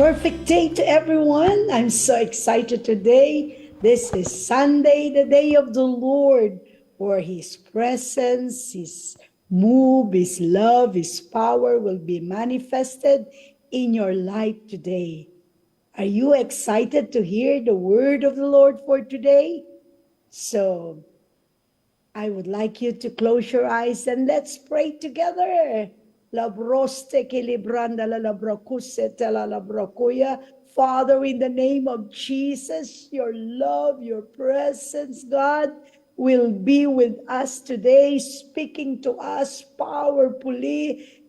Perfect day to everyone. I'm so excited today. This is Sunday, the day of the Lord, where His presence, His move, His love, His power will be manifested in your life today. Are you excited to hear the word of the Lord for today? So I would like you to close your eyes and let's pray together. Labroste kilibranda la labrokuse tela labrokuya. Father, in the name of Jesus, your love, your presence, God, will be with us today, speaking to us powerfully,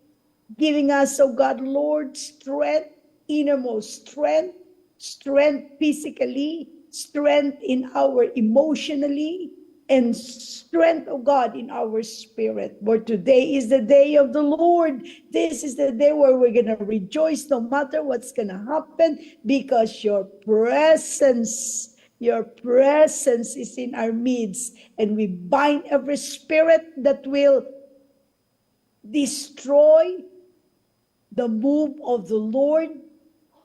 giving us, oh God, Lord, strength, innermost strength, strength physically, strength in our emotionally, and strength, oh God, in our spirit. For today is the day of the Lord. This is the day where we're going to rejoice no matter what's going to happen, because your presence is in our midst, and we bind every spirit that will destroy the move of the Lord,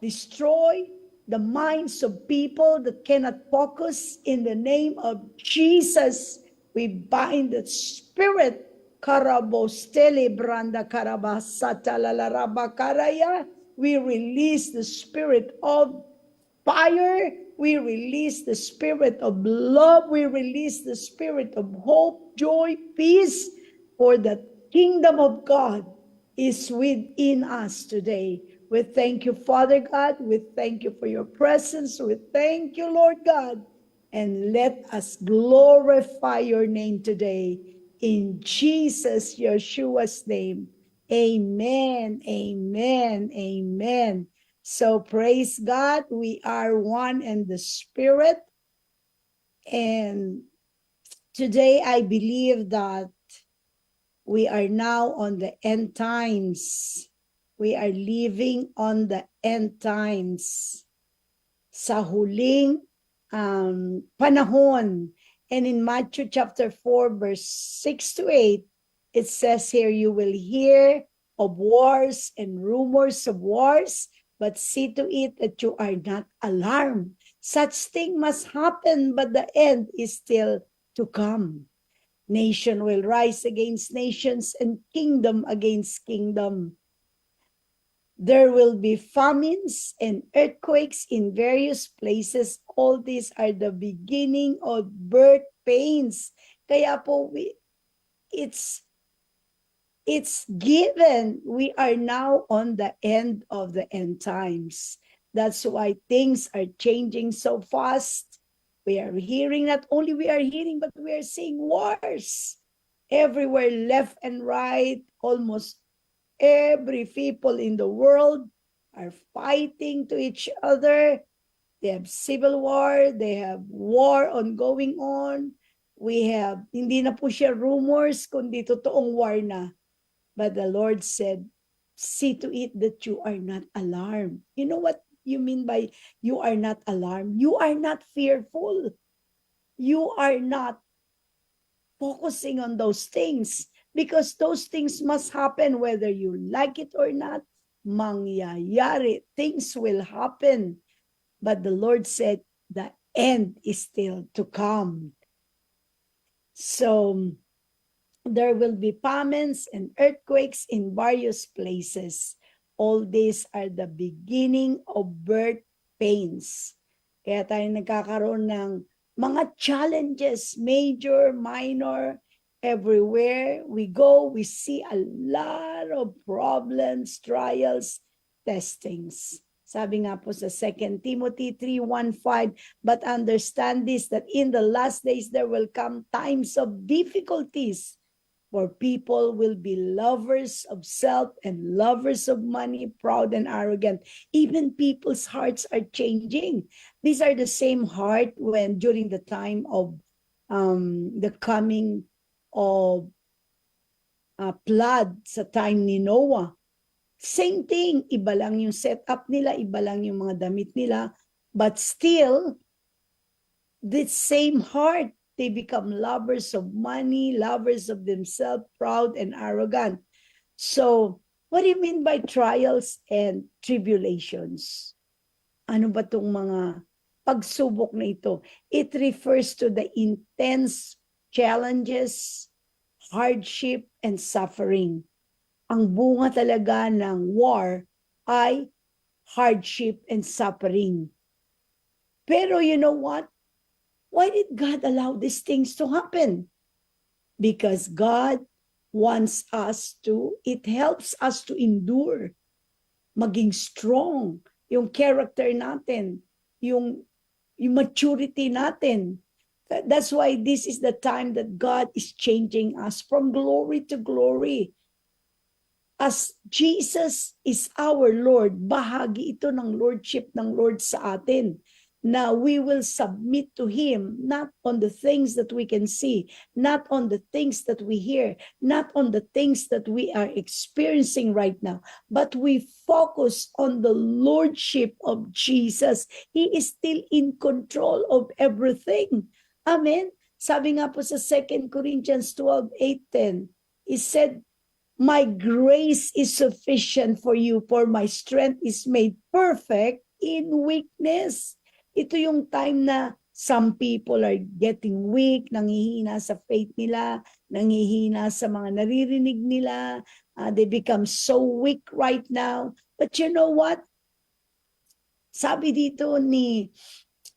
destroy the minds of people that cannot focus. In the name of Jesus, we bind the spirit. Karabostele branda karabasata lalarabakaraya. We release the spirit of fire. We release the spirit of love. We release the spirit of hope, joy, peace, for the kingdom of God is within us today. We thank you, Father God. We thank you for your presence. We thank you, Lord God. And let us glorify your name today. In Jesus, Yeshua's name. Amen, amen, amen. So praise God. We are one in the Spirit. And today I believe that we are now on the end times. We are living on the end times. Sa huling panahon. And in Matthew chapter 4, verse 6 to 8, it says here, you will hear of wars and rumors of wars, but see to it that you are not alarmed. Such thing must happen, but the end is still to come. Nation will rise against nations and kingdom against kingdom. There will be famines and earthquakes in various places. All these are the beginning of birth pains. Kaya po, it's given. We are now on the end of the end times. That's why things are changing so fast. We are hearing, not only we are hearing, but we are seeing wars everywhere, left and right. Almost every people in the world are fighting to each other. They have civil war. They have war ongoing on. We have, hindi na po siya rumors, kundi totoong war na. But the Lord said, see to it that you are not alarmed. You know what you mean by you are not alarmed? You are not fearful. You are not focusing on those things, because those things must happen whether you like it or not. Mangyayari, things will happen. But the Lord said the end is still to come. So there will be famines and earthquakes in various places. All these are the beginning of birth pains. Kaya tayo nagkakaroon ng mga challenges, major, minor, everywhere we go, we see a lot of problems, trials, testings. Sabi nga po sa 2 Timothy 3:1-5, but understand this, that in the last days there will come times of difficulties, for people will be lovers of self and lovers of money, proud and arrogant. Even people's hearts are changing. These are the same heart when during the time of the coming of flood sa time ni Noah. Same thing, iba lang yung setup nila, iba lang yung mga damit nila, but still, the same heart. They become lovers of money, lovers of themselves, proud and arrogant. So, what do you mean by trials and tribulations? Ano ba itong mga pagsubok na ito? It refers to the intense challenges, hardship, and suffering. Ang bunga talaga ng war ay hardship and suffering. Pero you know what? Why did God allow these things to happen? Because God wants us to, it helps us to endure, maging strong, yung character natin, yung maturity natin. That's why this is the time that God is changing us from glory to glory. As Jesus is our Lord, bahagi ito ng Lordship ng Lord sa atin, na we will submit to Him, not on the things that we can see, not on the things that we hear, not on the things that we are experiencing right now, but we focus on the Lordship of Jesus. He is still in control of everything. Amen? Sabi nga po sa 2 Corinthians 12:8-10, He said, my grace is sufficient for you, for my strength is made perfect in weakness. Ito yung time na some people are getting weak, nangihina sa faith nila, nangihina sa mga naririnig nila. They become so weak right now. But you know what? Sabi dito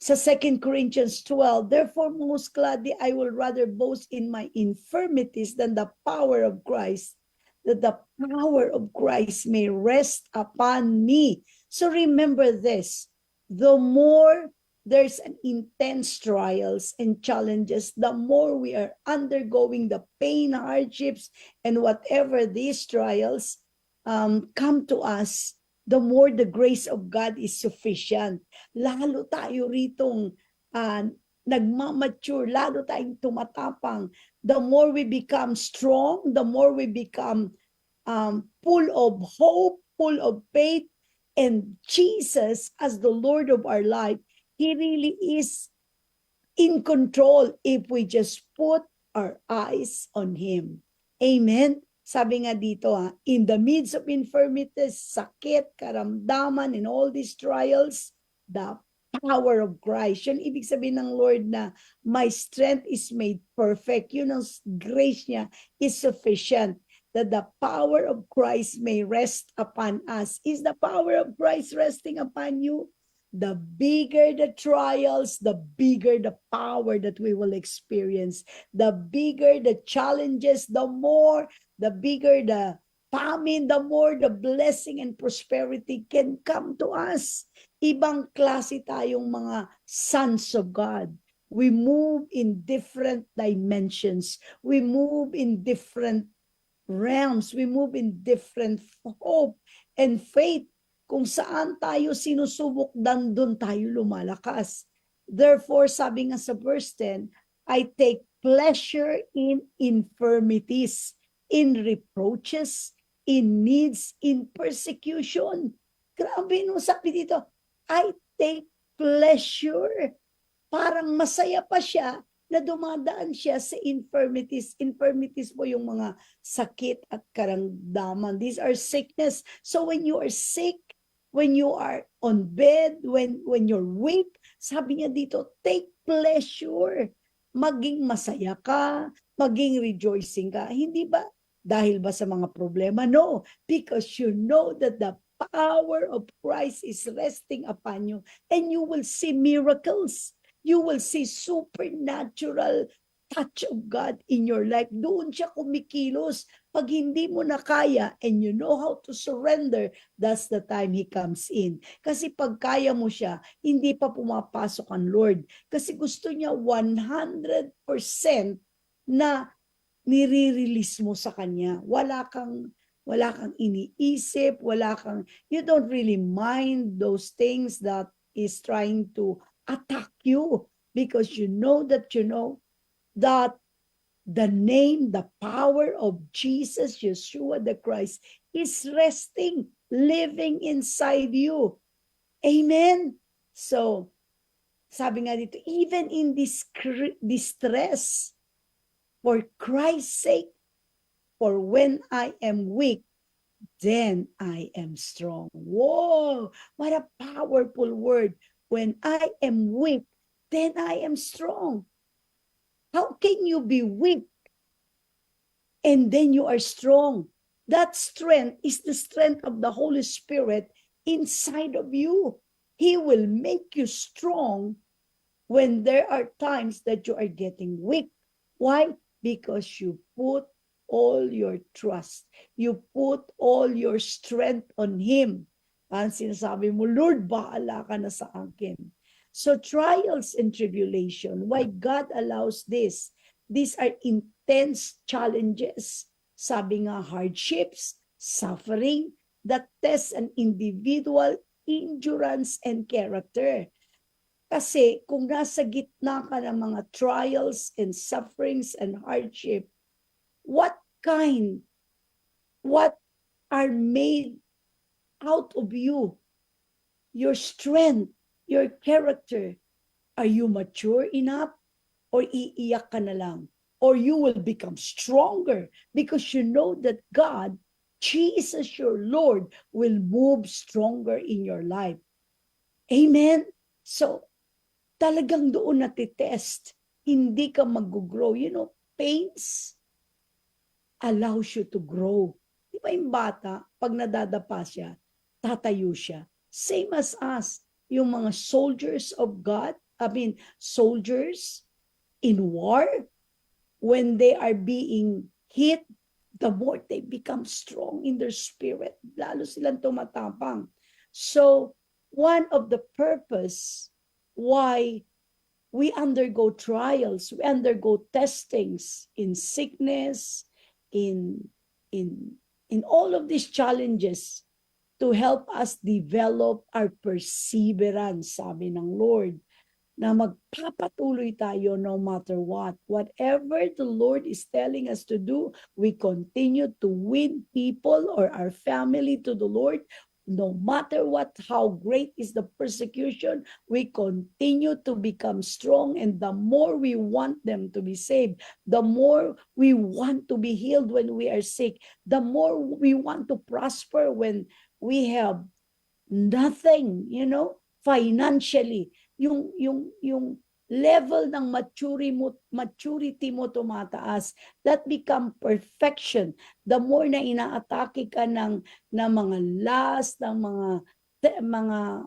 sa 2 Corinthians 12, therefore most gladly I will rather boast in my infirmities than the power of Christ, that the power of Christ may rest upon me. So remember this, the more there's an intense trials and challenges, the more we are undergoing the pain, hardships, and whatever these trials come to us, the more the grace of God is sufficient. Lalo tayo ritong nagmamature, lalo tayong tumatapang. The more we become strong, the more we become full of hope, full of faith, and Jesus as the Lord of our life, He really is in control if we just put our eyes on Him. Amen? Sabi nga dito, in the midst of infirmities, sakit, karamdaman, and all these trials, the power of Christ. Yun ibig sabihin ng Lord na my strength is made perfect. Yun ang grace niya is sufficient, that the power of Christ may rest upon us. Is the power of Christ resting upon you? The bigger the trials, the bigger the power that we will experience. The bigger the challenges, the bigger the famine, the more the blessing and prosperity can come to us. Ibang klase tayong mga sons of God. We move in different dimensions. We move in different realms. We move in different hope and faith. Kung saan tayo sinusubok, doon tayo lumalakas. Therefore, sabi nga sa verse 10, I take pleasure in infirmities, in reproaches, in needs, in persecution. Grabe nung sabi dito, I take pleasure. Parang masaya pa siya na dumadaan siya sa infirmities. Infirmities po yung mga sakit at karamdaman. These are sickness. So when you are sick, when you are on bed, when you're weak, sabi niya dito, take pleasure. Maging masaya ka, maging rejoicing ka. Hindi ba dahil ba sa mga problema? No, because you know that the power of Christ is resting upon you and you will see miracles. You will see supernatural touch of God in your life. Doon siya kumikilos. Pag hindi mo na kaya and you know how to surrender, that's the time He comes in. Kasi pag kaya mo siya, hindi pa pumapasok ang Lord. Kasi gusto niya 100% na nire-release mo sa Kanya. Wala kang iniisip, you don't really mind those things that is trying to attack you, because you know that the name, the power of Jesus, Yeshua the Christ, is resting, living inside you. Amen? So, sabi nga dito, even in this distress, for Christ's sake, for when I am weak, then I am strong. Whoa, what a powerful word. When I am weak, then I am strong. How can you be weak and then you are strong? That strength is the strength of the Holy Spirit inside of you. He will make you strong when there are times that you are getting weak. Why? Because you put all your trust. You put all your strength on Him. Parang sinasabi mo, Lord, bahala ka na sa akin. So trials and tribulation, why God allows this? These are intense challenges. Sabi nga, hardships, suffering, that test an individual endurance and character. Kasi kung nasa gitna ka ng mga trials and sufferings and hardship, what are made out of you? Your strength, your character. Are you mature enough? Or iiyak ka na lang? Or you will become stronger because you know that God, Jesus your Lord, will move stronger in your life. Amen? So, talagang doon natitest. Hindi ka mag-grow. You know, pains allows you to grow. Di ba yung bata, pag nadadapa siya, tatayo siya. Same as us, yung mga soldiers of God, soldiers in war, when they are being hit, the more they become strong in their spirit. Lalo silang tumatapang. So, one of the purpose why we undergo trials, we undergo testings in sickness, in all of these challenges to help us develop our perseverance, sabi ng Lord, na magpapatuloy tayo no matter what. Whatever the Lord is telling us to do, we continue to win people or our family to the Lord. No matter what, how great is the persecution, we continue to become strong. And the more we want them to be saved, the more we want to be healed when we are sick, the more we want to prosper when we have nothing, financially. Yung level ng maturity mo tumataas, that become perfection. The more na inaatake ka ng mga lust, ng mga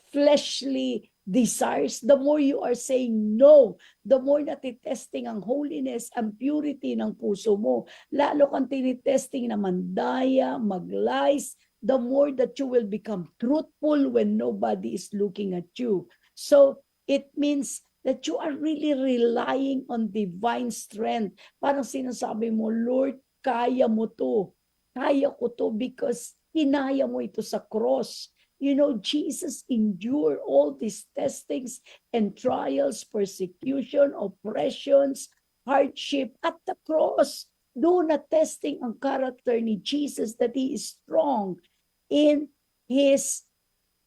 fleshly desires, the more you are saying no, the more natitesting ang holiness, ang purity ng puso mo. Lalo kang tinitesting na mandaya, maglies, the more that you will become truthful when nobody is looking at you. So, it means that you are really relying on divine strength. Parang sinasabi mo, Lord, kaya mo to. Kaya ko to because kinaya mo ito sa cross. You know, Jesus endured all these testings and trials, persecution, oppressions, hardship at the cross. Doon na testing ang character ni Jesus that He is strong in His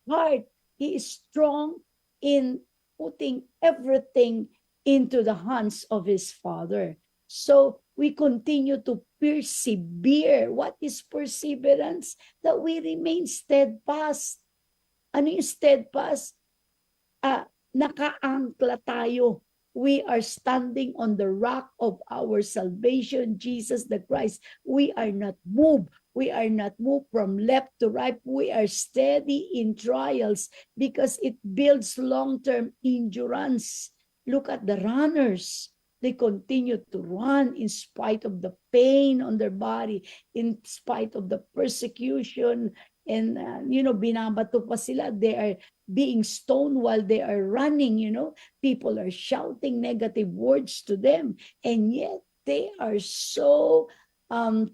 heart. He is strong in putting everything into the hands of His Father. So we continue to persevere. What is perseverance? That we remain steadfast. Ano yung steadfast? Nakaangkla tayo. We are standing on the rock of our salvation, Jesus the Christ. We are not moved. We are not moved from left to right. We are steady in trials because it builds long-term endurance. Look at the runners. They continue to run in spite of the pain on their body, in spite of the persecution. And, binabato pa sila. They are being stoned while they are running, People are shouting negative words to them. And yet, they are so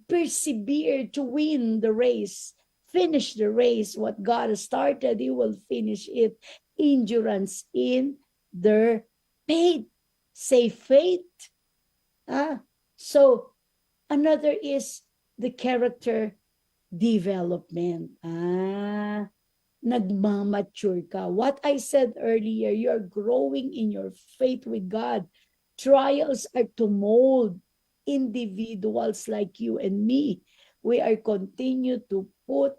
persevere to win the race, finish the race. What God has started, He will finish it. Endurance in their faith. Say faith. So another is the character development. Nagmamature ka. What I said earlier, you're growing in your faith with God. Trials are to mold individuals like you and me. We are continue to put,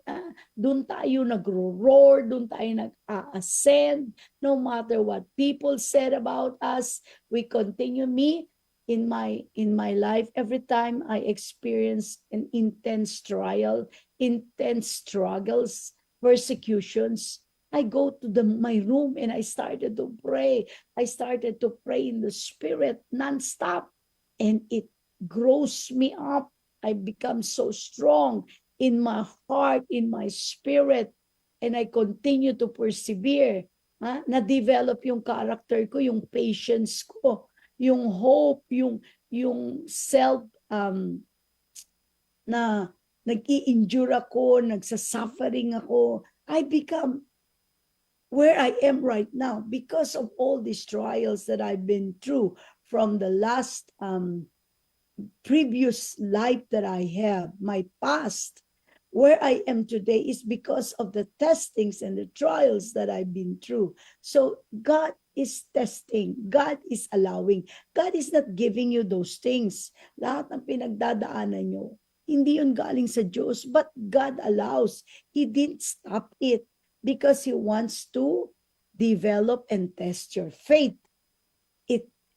doon tayo nagro-roar, doon tayo nag-ascend, no matter what people said about us, we continue. Me, in my life, every time I experience an intense trial, intense struggles, persecutions, I go to my room and I started to pray. I started to pray in the spirit nonstop, and it grows me up. I become so strong in my heart, in my spirit, and I continue to persevere. Na-develop yung character ko, yung patience ko, yung hope, yung self, na nag-i-endure ako, nagsasuffering ako. I become where I am right now because of all these trials that I've been through from the last previous life that I have, my past. Where I am today is because of the testings and the trials that I've been through. So God is testing. God is allowing. God is not giving you those things. Lahat ng pinagdadaanan nyo, hindi yun galing sa Diyos, but God allows. He didn't stop it because He wants to develop and test your faith.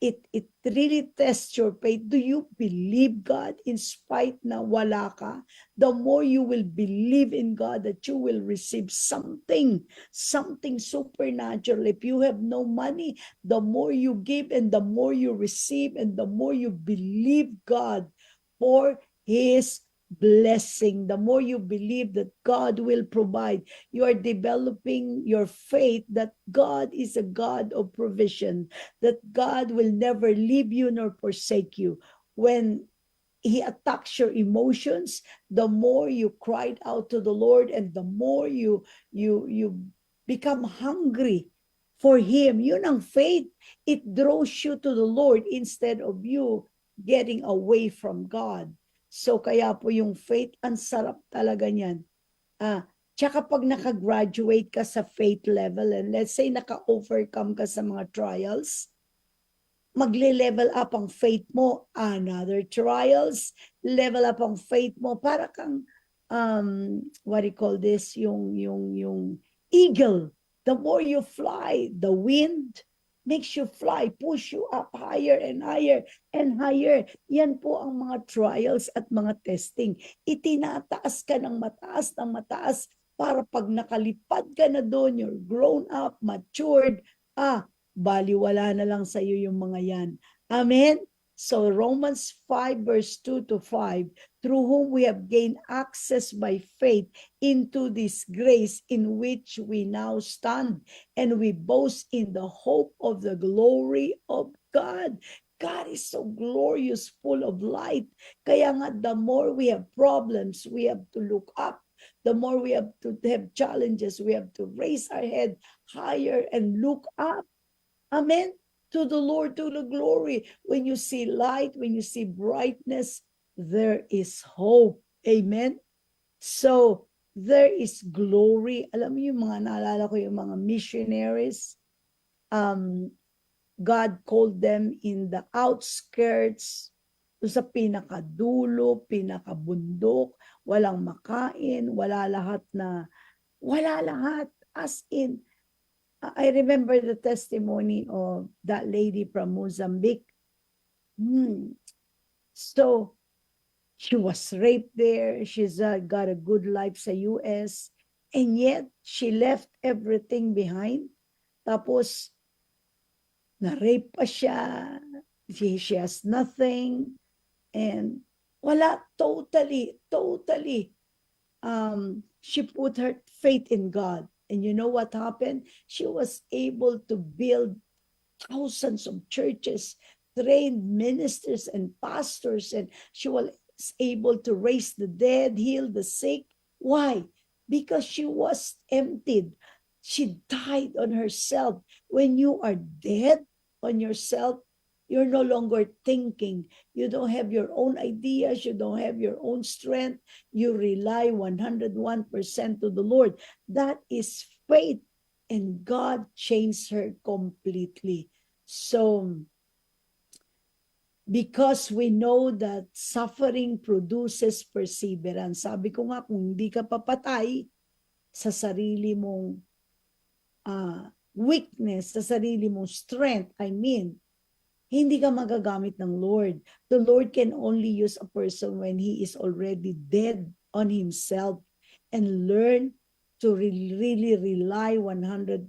It really tests your faith. Do you believe God in spite na wala ka? The more you will believe in God that you will receive something supernatural. If you have no money, the more you give and the more you receive and the more you believe God for His blessing, the more you believe that God will provide. You are developing your faith that God is a God of provision, that God will never leave you nor forsake you. When He attacks your emotions, the more you cried out to the Lord and the more you become hungry for Him. Yun ang faith. It draws you to the Lord instead of you getting away from God. So kaya po yung faith, ang sarap talaga niyan. Tsaka pag naka-graduate ka sa faith level and let's say naka-overcome ka sa mga trials, magle-level up ang faith mo, another trials, level up ang faith mo, para kang, what do you call this, yung eagle. The more you fly, the wind makes you fly, push you up higher and higher and higher. Yan po ang mga trials at mga testing. Itinataas ka ng mataas para pag nakalipad ka na doon, you're grown up, matured, baliwala na lang sa iyo yung mga yan. Amen? So Romans 5 verse 2 to 5, through whom we have gained access by faith into this grace in which we now stand, and we boast in the hope of the glory of God. God is so glorious, full of light. Kaya nga, the more we have problems, we have to look up. The more we have to have challenges, we have to raise our head higher and look up. Amen? To the Lord, to the glory. When you see light, when you see brightness, there is hope. Amen? So, there is glory. Alam mo yung mga naalala ko, yung mga missionaries, God called them in the outskirts, sa pinakadulo, pinakabundok, walang makain, wala lahat, as in, I remember the testimony of that lady from Mozambique. So, she was raped there. She's got a good life sa US. And yet, she left everything behind. Tapos, na-rape pa siya. She has nothing. And wala, totally. She put her faith in God. And you know what happened? She was able to build thousands of churches, trained ministers and pastors, and she was able to raise the dead, heal the sick. Why? Because she was emptied. She died on herself. When you are dead on yourself, you're no longer thinking. You don't have your own ideas. You don't have your own strength. You rely 101% to the Lord. That is faith. And God changed her completely. So, Because we know that suffering produces perseverance. Sabi ko nga, kung hindi ka papatay sa sarili mong weakness, sa sarili mong strength, hindi ka magagamit ng Lord. The Lord can only use a person when he is already dead on himself and learn to really rely 101%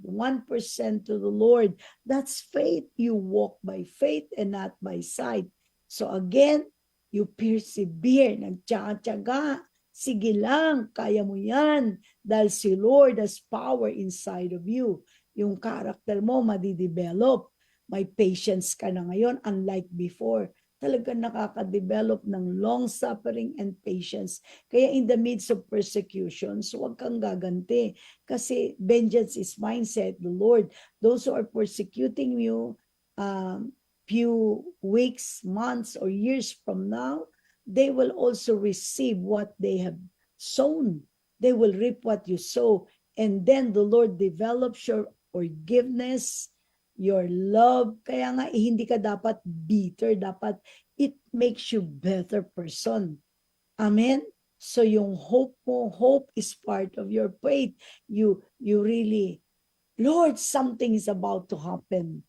to the Lord. That's faith. You walk by faith and not by sight. So again, you persevere, nagtyaga-tyaga, sige lang, kaya mo yan, dahil si Lord has power inside of you. Yung character mo madidevelop. May patience ka na ngayon, unlike before. Talagang nakaka-develop ng long-suffering and patience. Kaya in the midst of persecutions, huwag kang gaganti. Kasi vengeance is mine, said the Lord. Those who are persecuting you few weeks, months, or years from now, they will also receive what they have sown. They will reap what you sow. And then the Lord develops your forgiveness, your love. Kaya nga, hindi ka dapat bitter. Dapat it makes you better person. Amen? So yung hope mo, hope is part of your faith. You really, Lord, something is about to happen.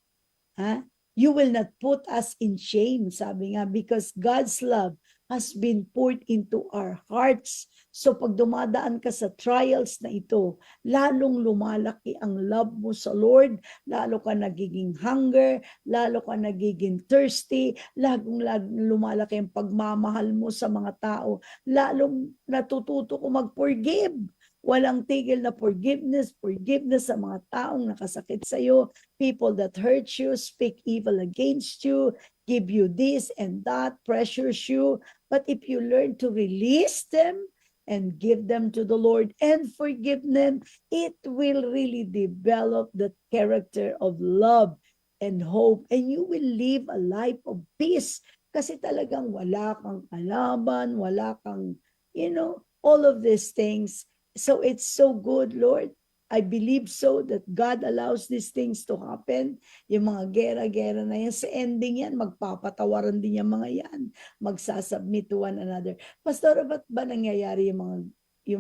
Huh? You will not put us in shame, sabi nga, because God's love has been poured into our hearts. So pag dumadaan ka sa trials na ito, lalong lumalaki ang love mo sa Lord, lalo ka nagiging hunger, lalo ka nagiging thirsty, lalong lumalaki ang pagmamahal mo sa mga tao, lalong natututo ko mag-forgive. Walang tigil na forgiveness sa mga taong nakasakit sa iyo, people that hurt you, speak evil against you, give you this and that, pressures you. But if you learn to release them and give them to the Lord and forgive them, it will really develop the character of love and hope, and you will live a life of peace. Kasi talagang wala kang kalaban, wala kang, all of these things. So it's so good, Lord. I believe so that God allows these things to happen. Yung mga gera-gera na yan, sa ending yan, magpapatawaran din yung mga yan. Magsasubmit to one another. Pastor, ba't ba nangyayari yung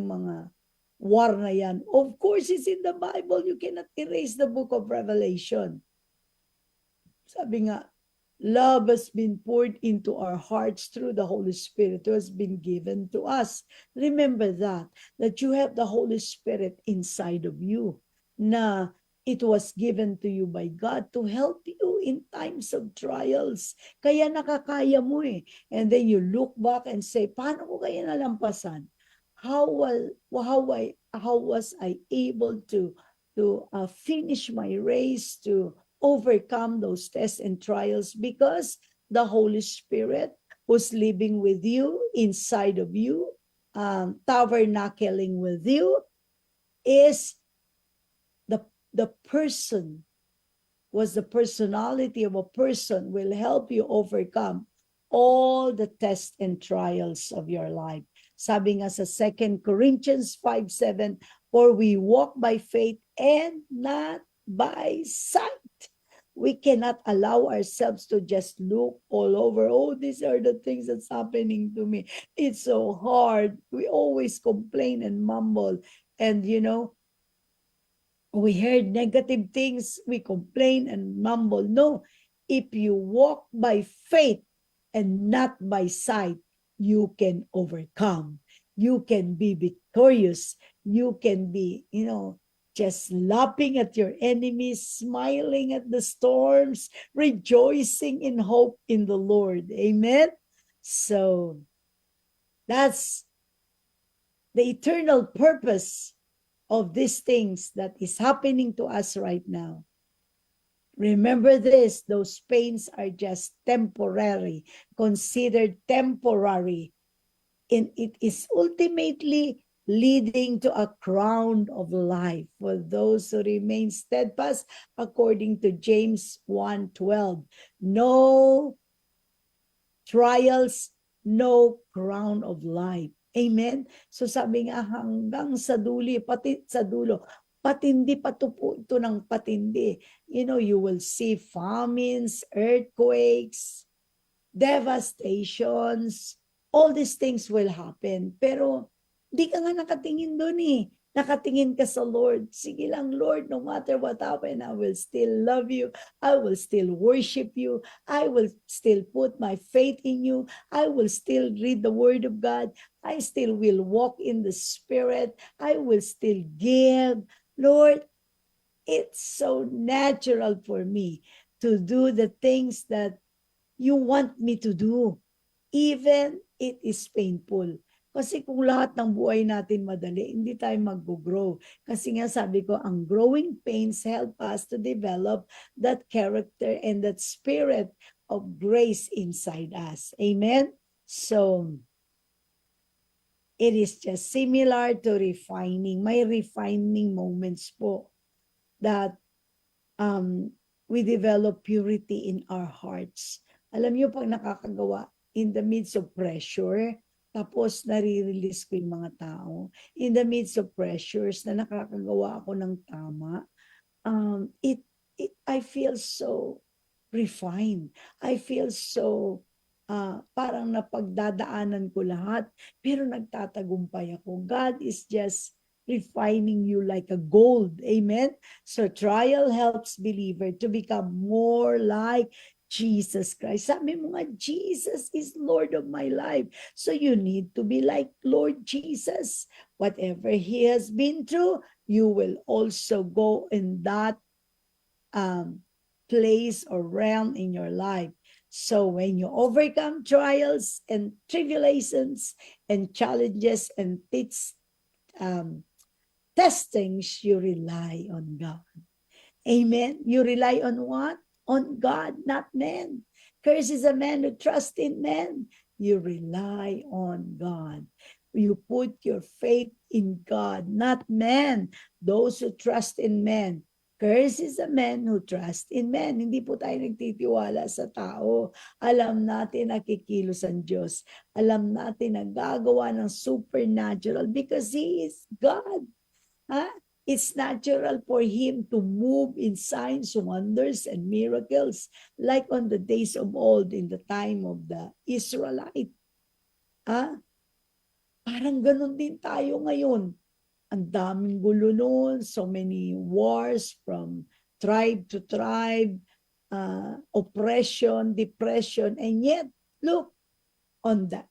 mga war na yan? Of course, it's in the Bible. You cannot erase the book of Revelation. Sabi nga, love has been poured into our hearts through the Holy Spirit who has been given to us. Remember that you have the Holy Spirit inside of you, na it was given to you by God to help you in times of trials. Kaya nakakaya mo eh. And then you look back and say, paano ko kaya nalampasan? How was I able to finish my race, to overcome those tests and trials? Because the Holy Spirit who's living with you, inside of you, tabernacling with you, is the person, was the personality of a person, will help you overcome all the tests and trials of your life. Sabi nga sa 2 Corinthians 5:7, for we walk by faith and not by sight. We cannot allow ourselves to just look all over. Oh, these are the things that's happening to me. It's so hard. We always complain and mumble. And we heard negative things, we complain and mumble. No, if you walk by faith and not by sight, you can overcome. You can be victorious. You can be, just laughing at your enemies, smiling at the storms, rejoicing in hope in the Lord. Amen? So, that's the eternal purpose of these things that is happening to us right now. Remember this, those pains are just temporary, considered temporary, and it is ultimately leading to a crown of life for those who remain steadfast, according to James 1:12. No trials, no crown of life. Amen? So sabi nga, hanggang sa dulo, patindi pa ito ng patindi. You will see famines, earthquakes, devastations, all these things will happen. Pero di ka nga nakatingin doon eh. Nakatingin ka sa Lord. Sige lang, Lord, no matter what happen, I will still love you. I will still worship you. I will still put my faith in you. I will still read the Word of God. I still will walk in the Spirit. I will still give. Lord, it's so natural for me to do the things that you want me to do. Even it is painful. Kasi kung lahat ng buhay natin madali, hindi tayo mag-grow. Kasi nga sabi ko, ang growing pains help us to develop that character and that spirit of grace inside us. Amen? So, it is just similar to refining. May refining moments po that we develop purity in our hearts. Alam niyo, pag nakakagawa, in the midst of pressure, tapos nare-release ko yung mga tao. In the midst of pressures na nakakagawa ako ng tama, I feel so refined. I feel so parang napagdadaanan ko lahat, pero nagtatagumpay ako. God is just refining you like a gold. Amen? So trial helps believer to become more like Jesus Christ. Sabi mo nga, Jesus is Lord of my life. So you need to be like Lord Jesus. Whatever He has been through, you will also go in that place or realm in your life. So when you overcome trials and tribulations and challenges and testings, you rely on God. Amen. You rely on what? On God, not men. Curse is a man who trusts in men. You rely on God. You put your faith in God, not men. Those who trust in men. Curse is a man who trusts in men. Hindi po tayo nagtitiwala sa tao. Alam natin na kikilos ang Diyos. Alam natin na gagawa ng supernatural because He is God. Ha? It's natural for Him to move in signs, wonders, and miracles like on the days of old in the time of the Israelite. Parang ganun din tayo ngayon. Ang daming gulo noon, so many wars from tribe to tribe, oppression, depression, and yet, look,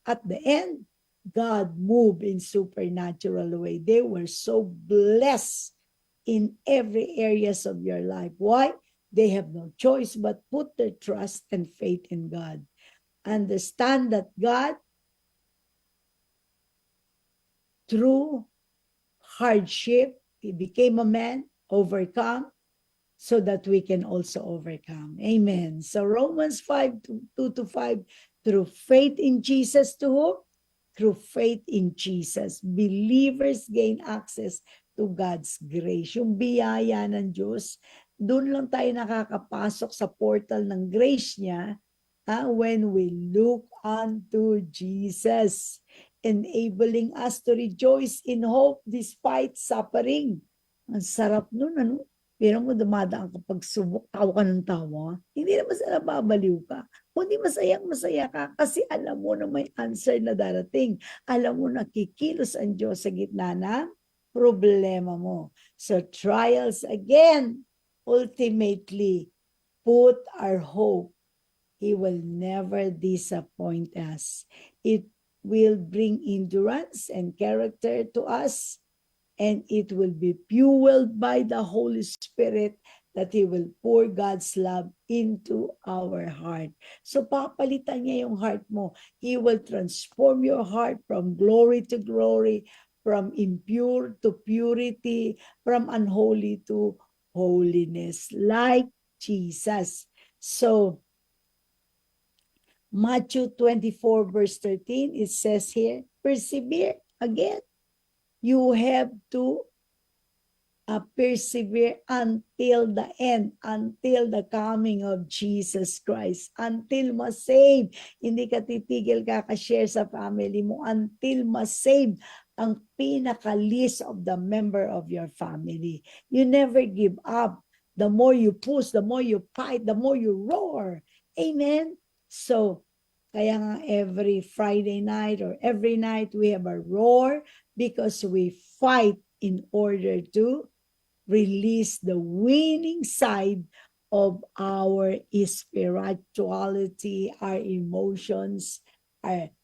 at the end, God moved in supernatural way. They were so blessed in every areas of your life. Why? They have no choice but put their trust and faith in God. Understand that God, through hardship, He became a man, overcome, so that we can also overcome. Amen. So Romans 5:2-5, through faith in Jesus to whom? Through faith in Jesus, believers gain access to God's grace. Yung biyaya ng Diyos, doon lang tayo nakakapasok sa portal ng grace niya when we look unto Jesus, enabling us to rejoice in hope despite suffering. Ang sarap nun, ano? Pero mo dumadaan kapag subok, tawa ka ng tawa. Hindi naman sa nababaliw ka. Kundi masayang-masaya ka kasi alam mo na may answer na darating. Alam mo na kikilos ang Diyos sa gitna ng problema mo. So trials again, ultimately, put our hope. He will never disappoint us. It will bring endurance and character to us. And it will be fueled by the Holy Spirit that He will pour God's love into our heart. So papalitan niya yung heart mo. He will transform your heart from glory to glory, from impure to purity, from unholy to holiness, like Jesus. So Matthew 24 verse 13, it says here, persevere again. You have to persevere until the end, until the coming of Jesus Christ, until ma-save. Hindi ka titigil kaka-share sa family mo until ma-save ang pinaka-least of the member of your family. You never give up. The more you push, the more you fight, the more you roar. Amen? So, Kaya nga every Friday night or every night we have a roar because we fight in order to release the winning side of our spirituality, our emotions.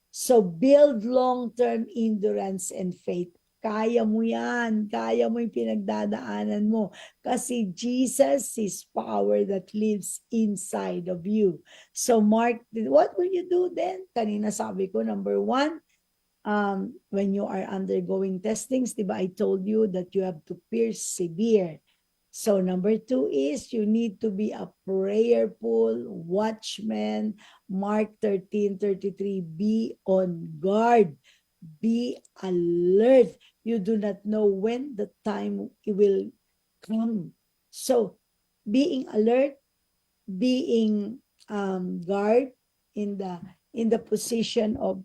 So build long-term endurance and faith. Kaya mo yan. Kaya mo yung pinagdadaanan mo. Kasi Jesus is power that lives inside of you. So Mark, what will you do then? Kanina sabi ko, number 1, when you are undergoing testings, diba, I told you that you have to persevere. So number 2 is you need to be a prayerful watchman. Mark 13:33, be on guard. Be alert. You do not know when the time will come. So being alert, being guard in the position of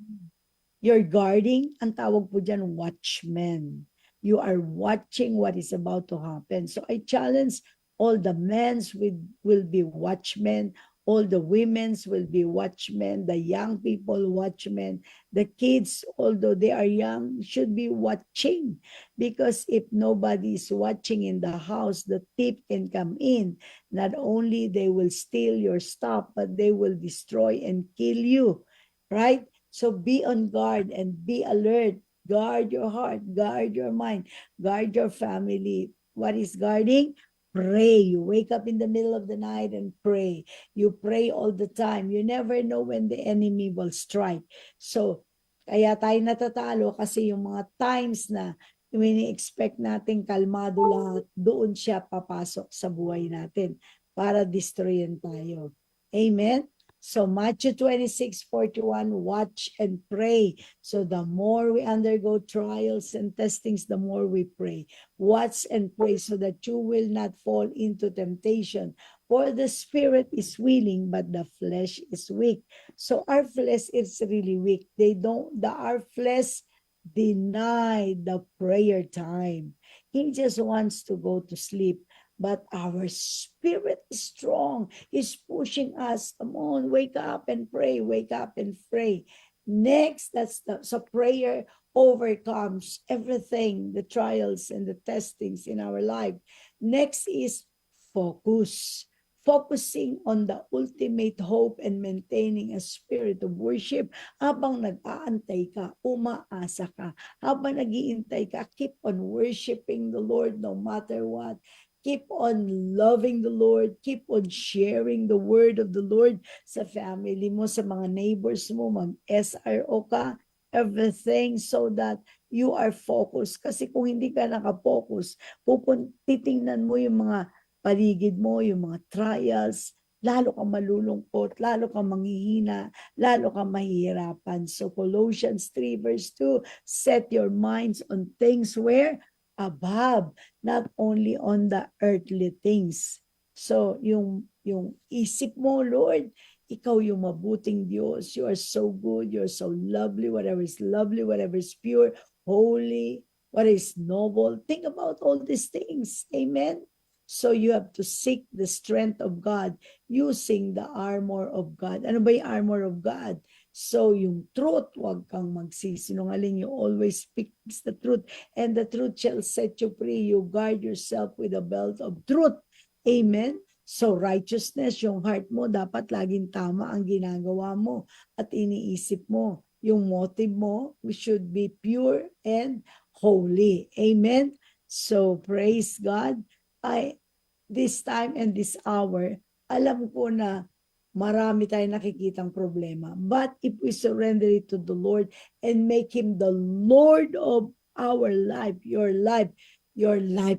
you're guarding, ang tawag po dyan, watchman. You are watching what is about to happen. So I challenge all the men's will be watchmen, all the women's will be watchmen, the young people watchmen, the kids, although they are young, should be watching. Because if nobody is watching in the house, the thief can come in. Not only they will steal your stuff, but they will destroy and kill you. Right? So be on guard and be alert. Guard your heart, guard your mind, guard your family. What is guarding? Pray. You wake up in the middle of the night and pray. You pray all the time. You never know when the enemy will strike. So, kaya tayo natatalo kasi yung mga times na ini-expect natin kalmado lahat, doon siya papasok sa buhay natin para destroyin tayo. Amen? So Matthew 26:41, watch and pray. So the more we undergo trials and testings, the more we pray. Watch and pray so that you will not fall into temptation. For the spirit is willing, but the flesh is weak. So our flesh is really weak. Our flesh deny the prayer time. He just wants to go to sleep. But our spirit is strong. He's pushing us. Come on, wake up and pray. Wake up and pray. Next, so prayer overcomes everything, the trials and the testings in our life. Next is focus. Focusing on the ultimate hope and maintaining a spirit of worship. Habang nag-aantay ka, umaasa ka. Habang nag-iintay ka, keep on worshiping the Lord no matter what. Keep on loving the Lord. Keep on sharing the word of the Lord sa family mo, sa mga neighbors mo. Mag-SRO ka, everything so that you are focused. Kasi kung hindi ka nakapokus, titingnan mo yung mga paligid mo, yung mga trials, lalo kang malulungkot, lalo kang manghihina, lalo kang mahihirapan. So Colossians 3 verse 2, set your minds on things where above, not only on the earthly things. So, yung isip mo, Lord, ikaw yung mabuting Diyos. You are so good. You're so lovely. Whatever is pure, holy, what is noble. Think about all these things. Amen? So, you have to seek the strength of God using the armor of God. Ano ba yung armor of God? So, yung truth, huwag kang magsisinungaling. You always speak the truth. And the truth shall set you free. You guard yourself with a belt of truth. Amen? So, righteousness, yung heart mo, dapat laging tama ang ginagawa mo at iniisip mo. Yung motive mo, we should be pure and holy. Amen? So, praise God. This time and this hour, alam ko na marami tayong nakikitang problema. But if we surrender it to the Lord and make Him the Lord of our life, your life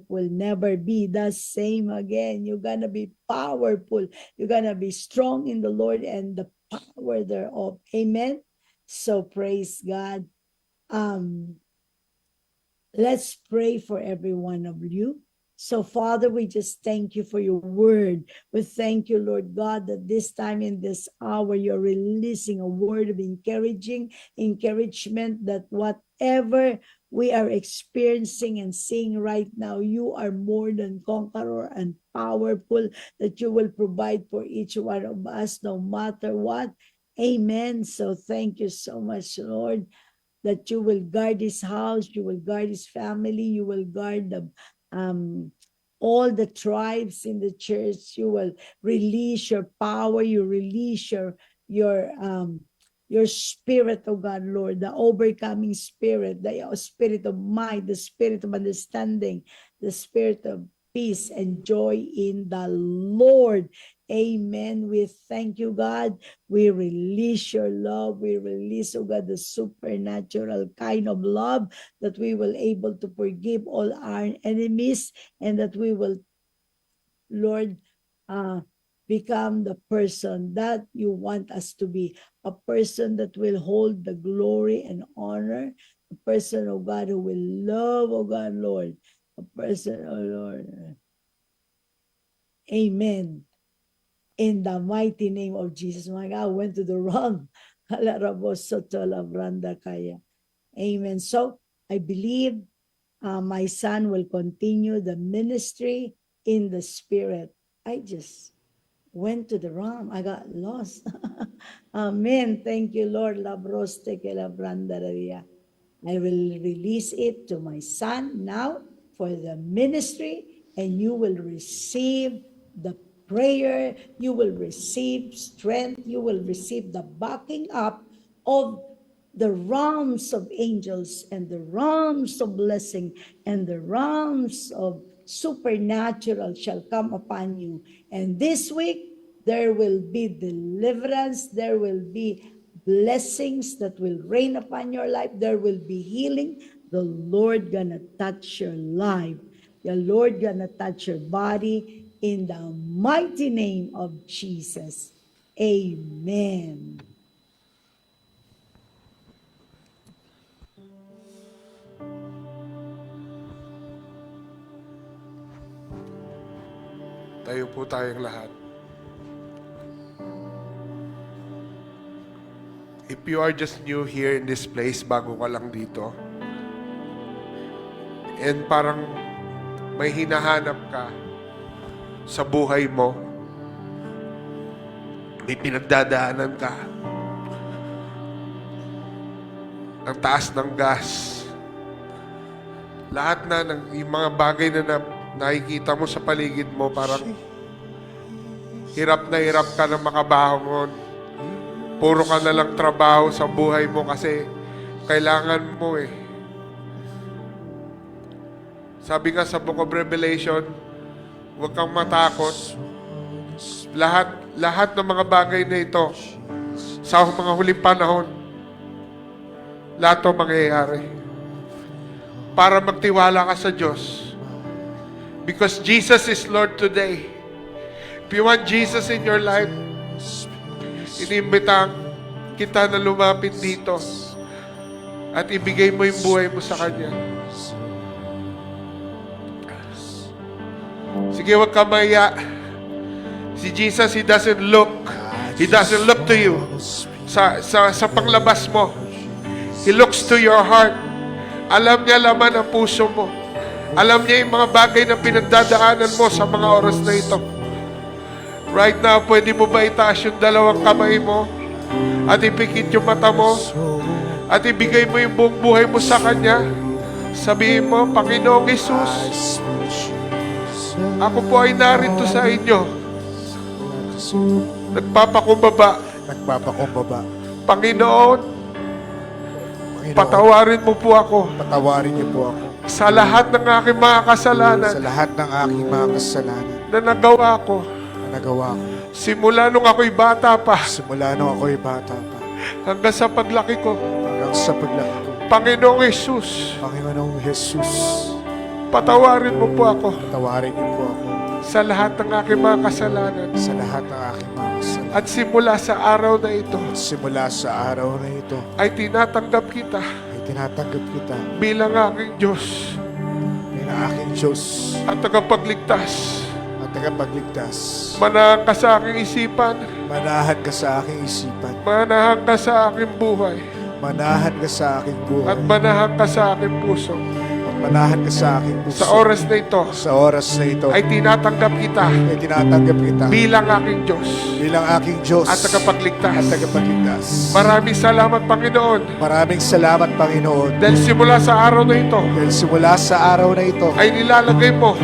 will never be the same again. You're gonna be powerful. You're gonna be strong in the Lord and the power thereof. Amen? So praise God. Let's pray for every one of you. So, Father, we just thank you for your word. We thank you, Lord God, that this time in this hour, you're releasing a word of encouragement, that whatever we are experiencing and seeing right now, you are more than conqueror and powerful, that you will provide for each one of us, no matter what. Amen. So thank you so much, Lord, that you will guard his house, you will guard his family, you will guard the all the tribes in the church. You will release your power, you release your spirit, oh God, Lord, the overcoming spirit, the spirit of mind, the spirit of understanding, the spirit of peace and joy in the Lord. Amen. We thank you, God. We release your love. We release, oh God, the supernatural kind of love that we will able to forgive all our enemies, and that we will, Lord, become the person that you want us to be, a person that will hold the glory and honor, a person, oh God, who will love, oh God, Lord, a person, oh Lord. Amen. In the mighty name of Jesus. My God, I went to the wrong. Amen. So I believe my son will continue the ministry in the spirit. I just went to the wrong. I got lost. Amen. Thank you, Lord. I will release it to my son now for the ministry, and you will receive the prayer, you will receive strength, you will receive the backing up of the realms of angels and the realms of blessing and the realms of supernatural shall come upon you. And this week, there will be deliverance, there will be blessings that will rain upon your life, there will be healing. The Lord gonna touch your life. The Lord gonna touch your body in the mighty name of Jesus. Amen. Tayo po tayong lahat. If you are just new here in this place, bago ka lang dito, and parang may hinahanap ka sa buhay mo, may pinagdadaanan ka, ang taas ng gas, lahat na ng yung mga bagay na nakikita mo sa paligid mo, parang hirap ka na makabangon. Puro ka na lang trabaho sa buhay mo kasi kailangan mo eh. Sabi nga sa Book of Revelation, huwag kang matakot. Lahat ng mga bagay na ito, sa mga huling panahon, lahat ito mangyayari. Para magtiwala ka sa Diyos. Because Jesus is Lord today. If you want Jesus in your life, inimbitang kita na lumapit dito at ibigay mo yung buhay mo sa Kanya. Sige, huwag ka maya. Si Jesus, He doesn't look to you sa panglabas mo. He looks to your heart. Alam niya laman ang puso mo. Alam niya yung mga bagay na pinagdadaanan mo sa mga oras na ito. Right now, pwede mo ba itaas yung dalawang kamay mo at ipikit yung mata mo at ibigay mo yung buong buhay mo sa Kanya? Sabihin mo, Panginoong Hesus, ako po ay narito sa inyo. Nagpapakumbaba. Panginoon, patawarin mo po ako. Patawarin niyo po ako sa lahat ng aking mga kasalanan. Na nagawa ko. Simula nung ako'y bata pa. Hanggang sa paglaki ko. Panginoong Jesus. Patawarin mo po ako. Sa lahat ng aking mga kasalanan. At simula sa araw na ito. Ay tinatanggap kita. Bilang aking Diyos. At tagapagligtas. Manahan ka sa aking isipan. Manahan ka sa aking buhay. At manahan ka sa aking puso. Manahan ka sa aking puso. Sa oras na ito, Sa oras na ito, ay tinatanggap kita ay tinatanggap kita bilang aking Diyos bilang aking Diyos at tagapagligtas. at tagapagligtas. Maraming salamat, Panginoon. Maraming salamat, Panginoon. Dahil simula sa araw na ito, Dahil simula sa araw na ito, ay nilalagay mo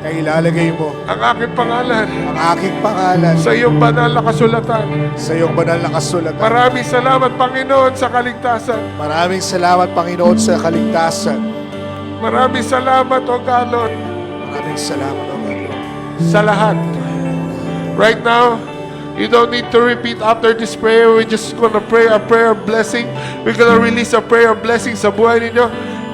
ay ilalagay mo ang aking pangalan ang aking pangalan sa iyong banal na kasulatan. sa iyong banal na kasulatan. Maraming salamat, Panginoon, sa kaligtasan. Maraming salamat, Panginoon, sa kaligtasan. Maraming salamat, O God, Maraming salamat, O God. sa lahat. Right now, you don't need to repeat after this prayer. We're just gonna pray a prayer of blessing. We're gonna release a prayer of blessing sa buhay ninyo.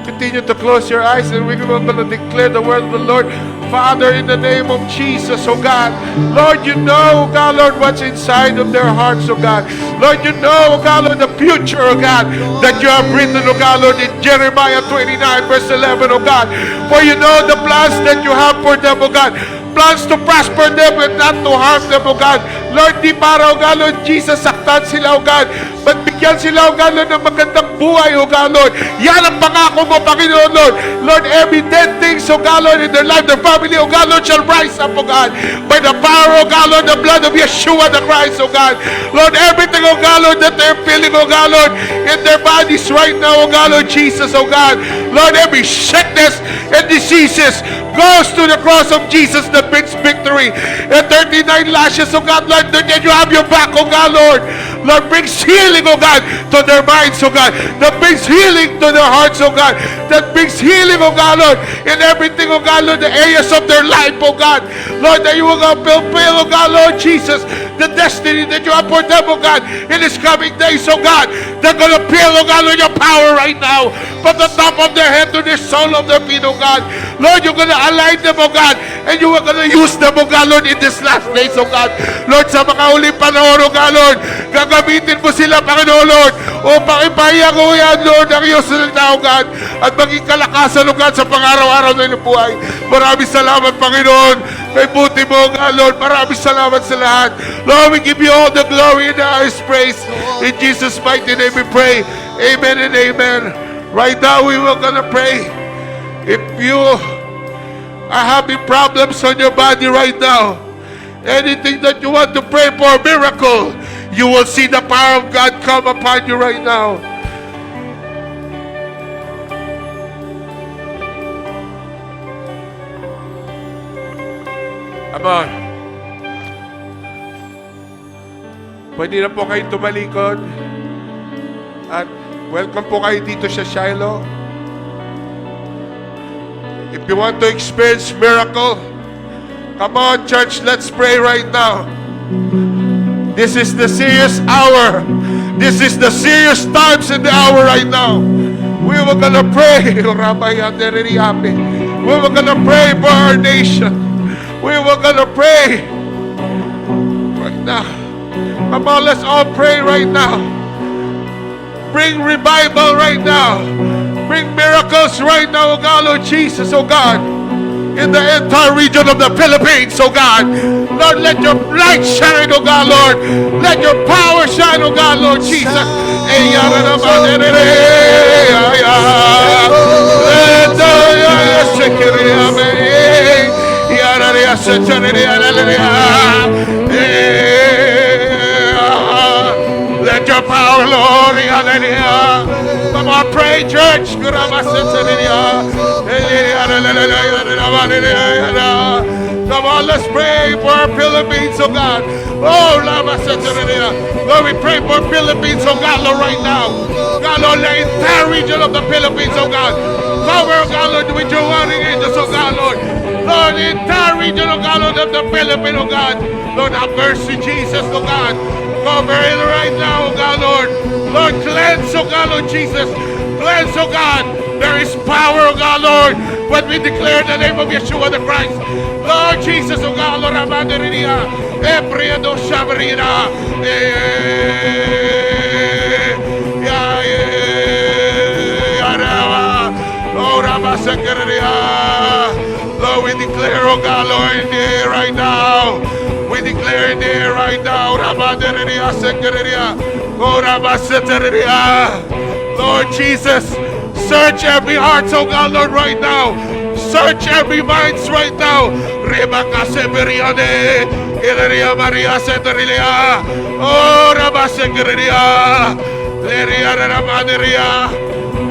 Continue to close your eyes and we're gonna declare the word of the Lord. Father, in the name of Jesus, oh God, Lord, you know, oh God, Lord, what's inside of their hearts, oh God. Lord, you know, oh God, Lord, the future, oh God, that you have written, oh God, Lord, in Jeremiah 29, verse 11, oh God. For you know the plans that you have for them, oh God. Plans to prosper them and not to harm them, oh God. Lord, di para, oh God, Lord, Jesus, saktan sila, oh God. But bigyan sila, oh God, Lord, ng magandang buhay, oh God, Lord. Yan ang pangako mo, Panginoon, Lord. Lord, every dead things, oh God, Lord, in their life, their family, oh God, Lord, shall rise up, oh God. By the power, oh God, Lord, the blood of Yeshua, the Christ, oh God. Lord, everything, oh God, Lord, that they're feeling, oh God, Lord, in their bodies right now, oh God, Lord, Jesus, oh God. Lord, every sickness and diseases goes to the cross of Jesus that brings victory. And 39 lashes, oh God, Lord, that you have your back, oh God, Lord. Lord, brings healing, oh God, to their minds, oh God. That brings healing to their hearts, oh God. That brings healing, oh God, Lord, in everything, oh God, Lord, the areas of their life, oh God. Lord, that you will fulfill, oh God, Lord Jesus, the destiny that you have for them, oh God, in this coming days, oh God. They're going to feel, oh God, Lord, your power right now, from the top of their head to the sole of their feet, oh God. Lord, you're going to align them, oh God, and you are going to use them, oh God, Lord, in this last days, oh God. Lord, sa mga huling panahon, oh God, Lord, gagamitin mo sila, Panginoon, Lord, upang ipahayag, oh yan, Lord, ang iyong salita, oh God, at maging kalakasan, oh God, sa pang-araw-araw na inyong buhay. Maraming salamat, Panginoon, kay buti mo, oh God, Lord, maraming salamat sa lahat. Lord, we give you all the glory and the highest praise. In Jesus' mighty name we pray. Amen and amen. Right now, we will gonna pray. If you are having problems on your body right now, anything that you want to pray for, miracle, you will see the power of God come upon you right now. Come on. Pwede na po kayo tumalikod. At welcome po kayo dito sa Shiloh. If you want to experience miracle, come on, church, let's pray right now. This is the serious hour. This is the serious times in the hour right now. We were gonna pray. We were gonna pray for our nation. We were gonna pray right now. Come on, let's all pray right now. Bring revival right now. Bring miracles right now, oh God, Lord Jesus, oh God. In the entire region of the Philippines, oh God. Lord, let your light shine, oh God, Lord. Let your power shine, oh God, Lord Jesus. Let your power, Lord, hallelujah. Come on, pray, church. Come on, let's pray for our Philippines, oh God. Oh, Lord, we pray for Philippines, oh God, Lord, right now. God, Lord, the entire region of the Philippines, oh God. Cover, oh God, Lord, with your warring angels, oh God, Lord. Lord, the entire region, oh God, Lord, of the Philippines, oh God. Lord, have mercy, Jesus, oh God. Cover it right now, oh God, Lord. Lord, cleanse, oh God, Lord Jesus. Cleanse, oh God. There is power, oh God, Lord, when we declare the name of Yeshua the Christ. Lord Jesus, oh God, Lord, Amadarinia, Ebriado Shabarina, Lord, Lord, we declare, oh God, Lord, in the air right now. We declare in the air right now. Lord Jesus, Search every heart, oh God, Lord, right now. Search every minds right now. Rebaka Seberiane, Ilaria Maria Seterilia, oh Rabasegeria, Leria Ramadaria.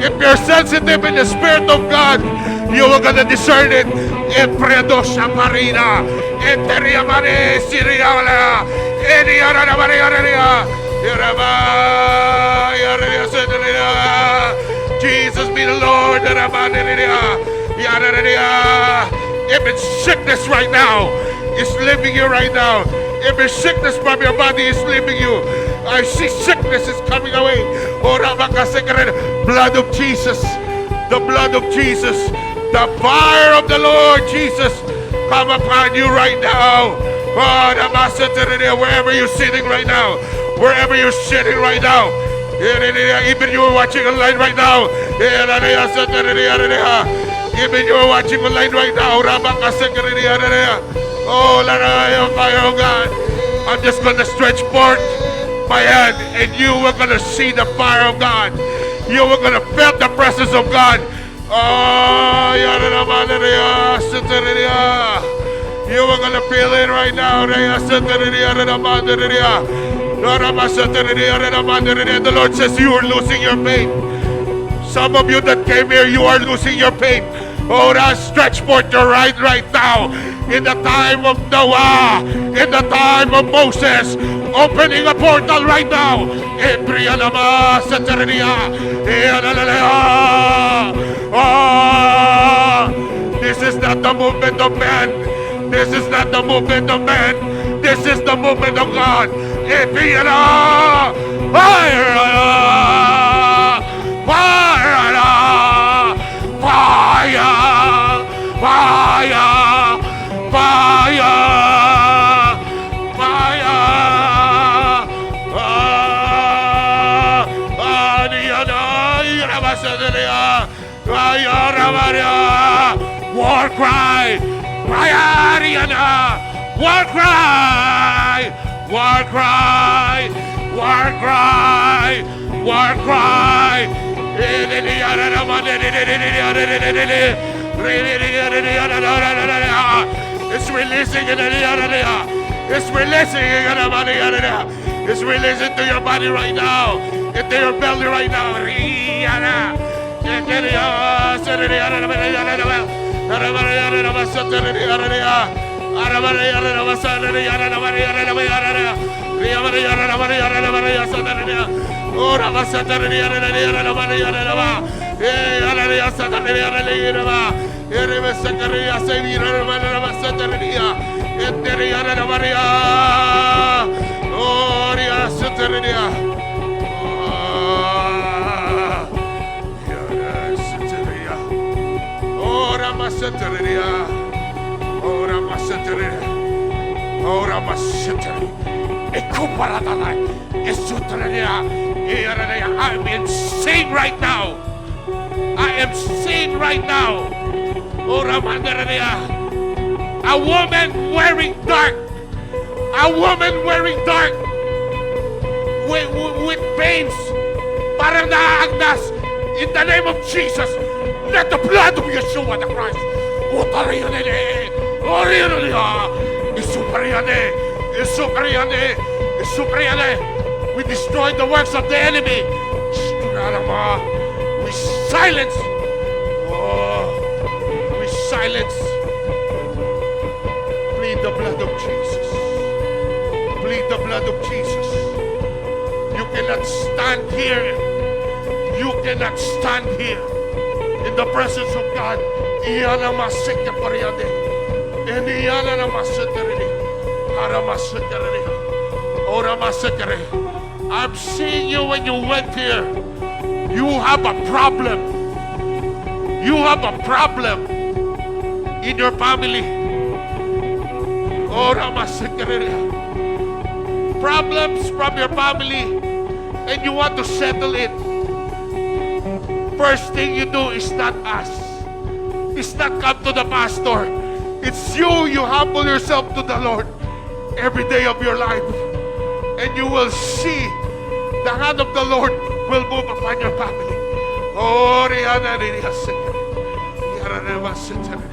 If you're sensitive in the Spirit of God, you are gonna discern it. Empredo Shaparina, Enteria Mane Siriala, Eliara Maria, Jesus be the Lord. If it's sickness right now, it's leaving you right now. If it's sickness from your body, it's leaving you. I see sickness is coming away. Blood of Jesus. The blood of Jesus. The fire of the Lord Jesus come upon you right now. Wherever you're sitting right now. Wherever you're sitting right now. Even you are watching online right now. Even you are watching online right now. Oh, fire, oh God. I'm just going to stretch forth my hand and you are going to see the fire of God. You are going to feel the presence of God. Oh, you are going to feel it right now. The Lord says you are losing your faith. Some of you that came here, you are losing your faith. Oh, now stretch forth your right now. In the time of Noah, in the time of Moses, opening a portal right now. Oh, this is not the movement of man. This is not the movement of man. This is the movement of God. Fire! War cry! War cry! War cry! War cry! War cry! It's releasing in the It's releasing in the body. It's releasing to your body right now. Into your belly right now. I'm insane right now. I am sane right now. A woman wearing dark. A woman wearing dark. With veins. Parang naaagnas. In the name of Jesus. Let the blood of Yeshua the Christ. We destroy the works of the enemy. We silence. We silence. Plead the blood of Jesus. Plead the blood of Jesus. You cannot stand here. You cannot stand here in the presence of God. I'm seeing you when you went here. You have a problem. You have a problem in your family. Problems from your family, and you want to settle it. First thing you do is not ask. It's not come to the pastor. It's you. You humble yourself to the Lord every day of your life. And you will see the hand of the Lord will move upon your family. Oh, Rihanna, Rihanna, Rihanna, Rihanna.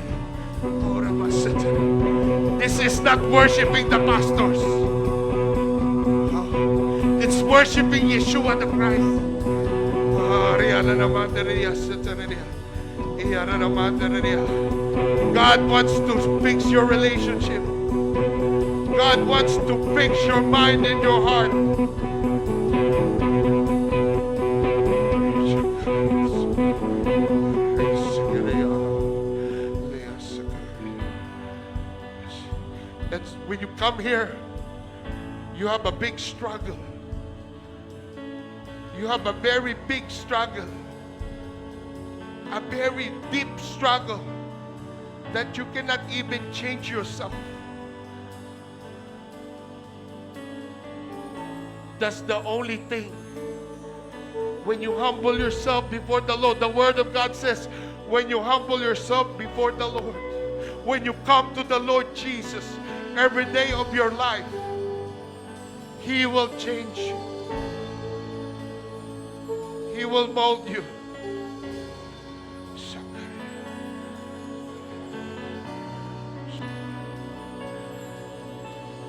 This is not worshiping the pastors. It's worshiping Yeshua the Christ. Oh, Rihanna, God wants to fix your relationship. God wants to fix your mind and your heart. And when you come here, you have a big struggle. You have a very big struggle. A very deep struggle that you cannot even change yourself. That's the only thing. When you humble yourself before the Lord, the Word of God says, when you humble yourself before the Lord, when you come to the Lord Jesus every day of your life, He will change you. He will mold you.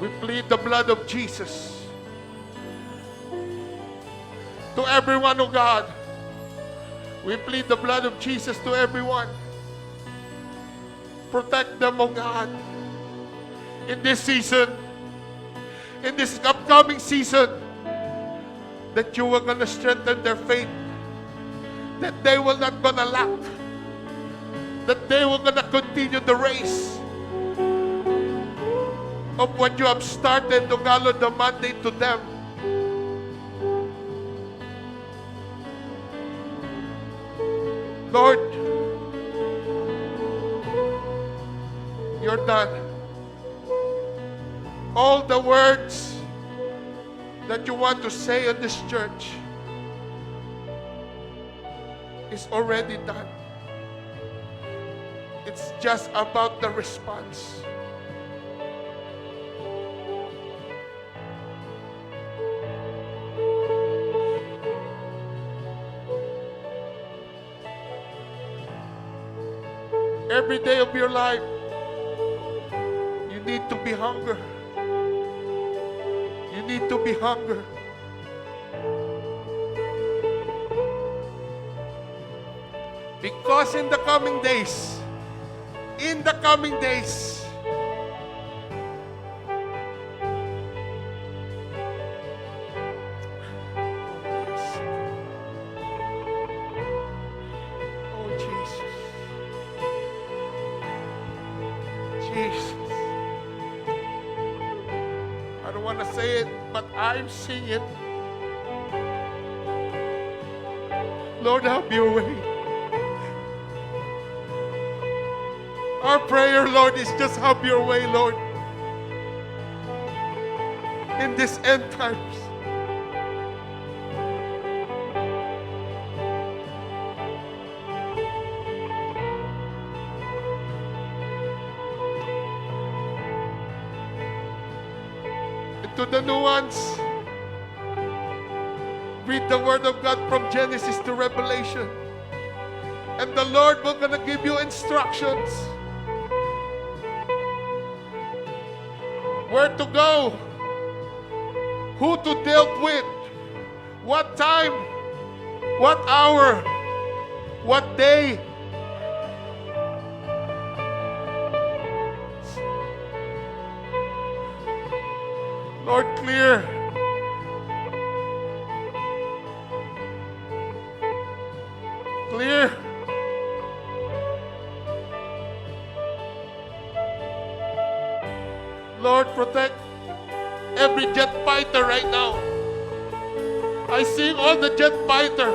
We plead the blood of Jesus to everyone, oh God. We plead the blood of Jesus to everyone. Protect them, oh God, in this season, in this upcoming season, that you are going to strengthen their faith, that they will not going to lack, that they will going to continue the race of what you have started, oh God, Lord, the mandate to them. Lord, you're done. All the words that you want to say in this church is already done. It's just about the response. Every day of your life, you need to be hunger. You need to be hunger. Because in the coming days, oh Jesus, Jesus, I don't want to say it, but I'm seeing it. Lord, have your way. Our prayer, Lord, is just have your way, Lord, in this end times. And to the new ones, read the Word of God from Genesis to Revelation. And the Lord will gonna give you instructions. Where to go, who to deal with, what time, what hour, what day. Lord, clear. Clear. Lord, protect every jet fighter right now. I see all the jet fighter.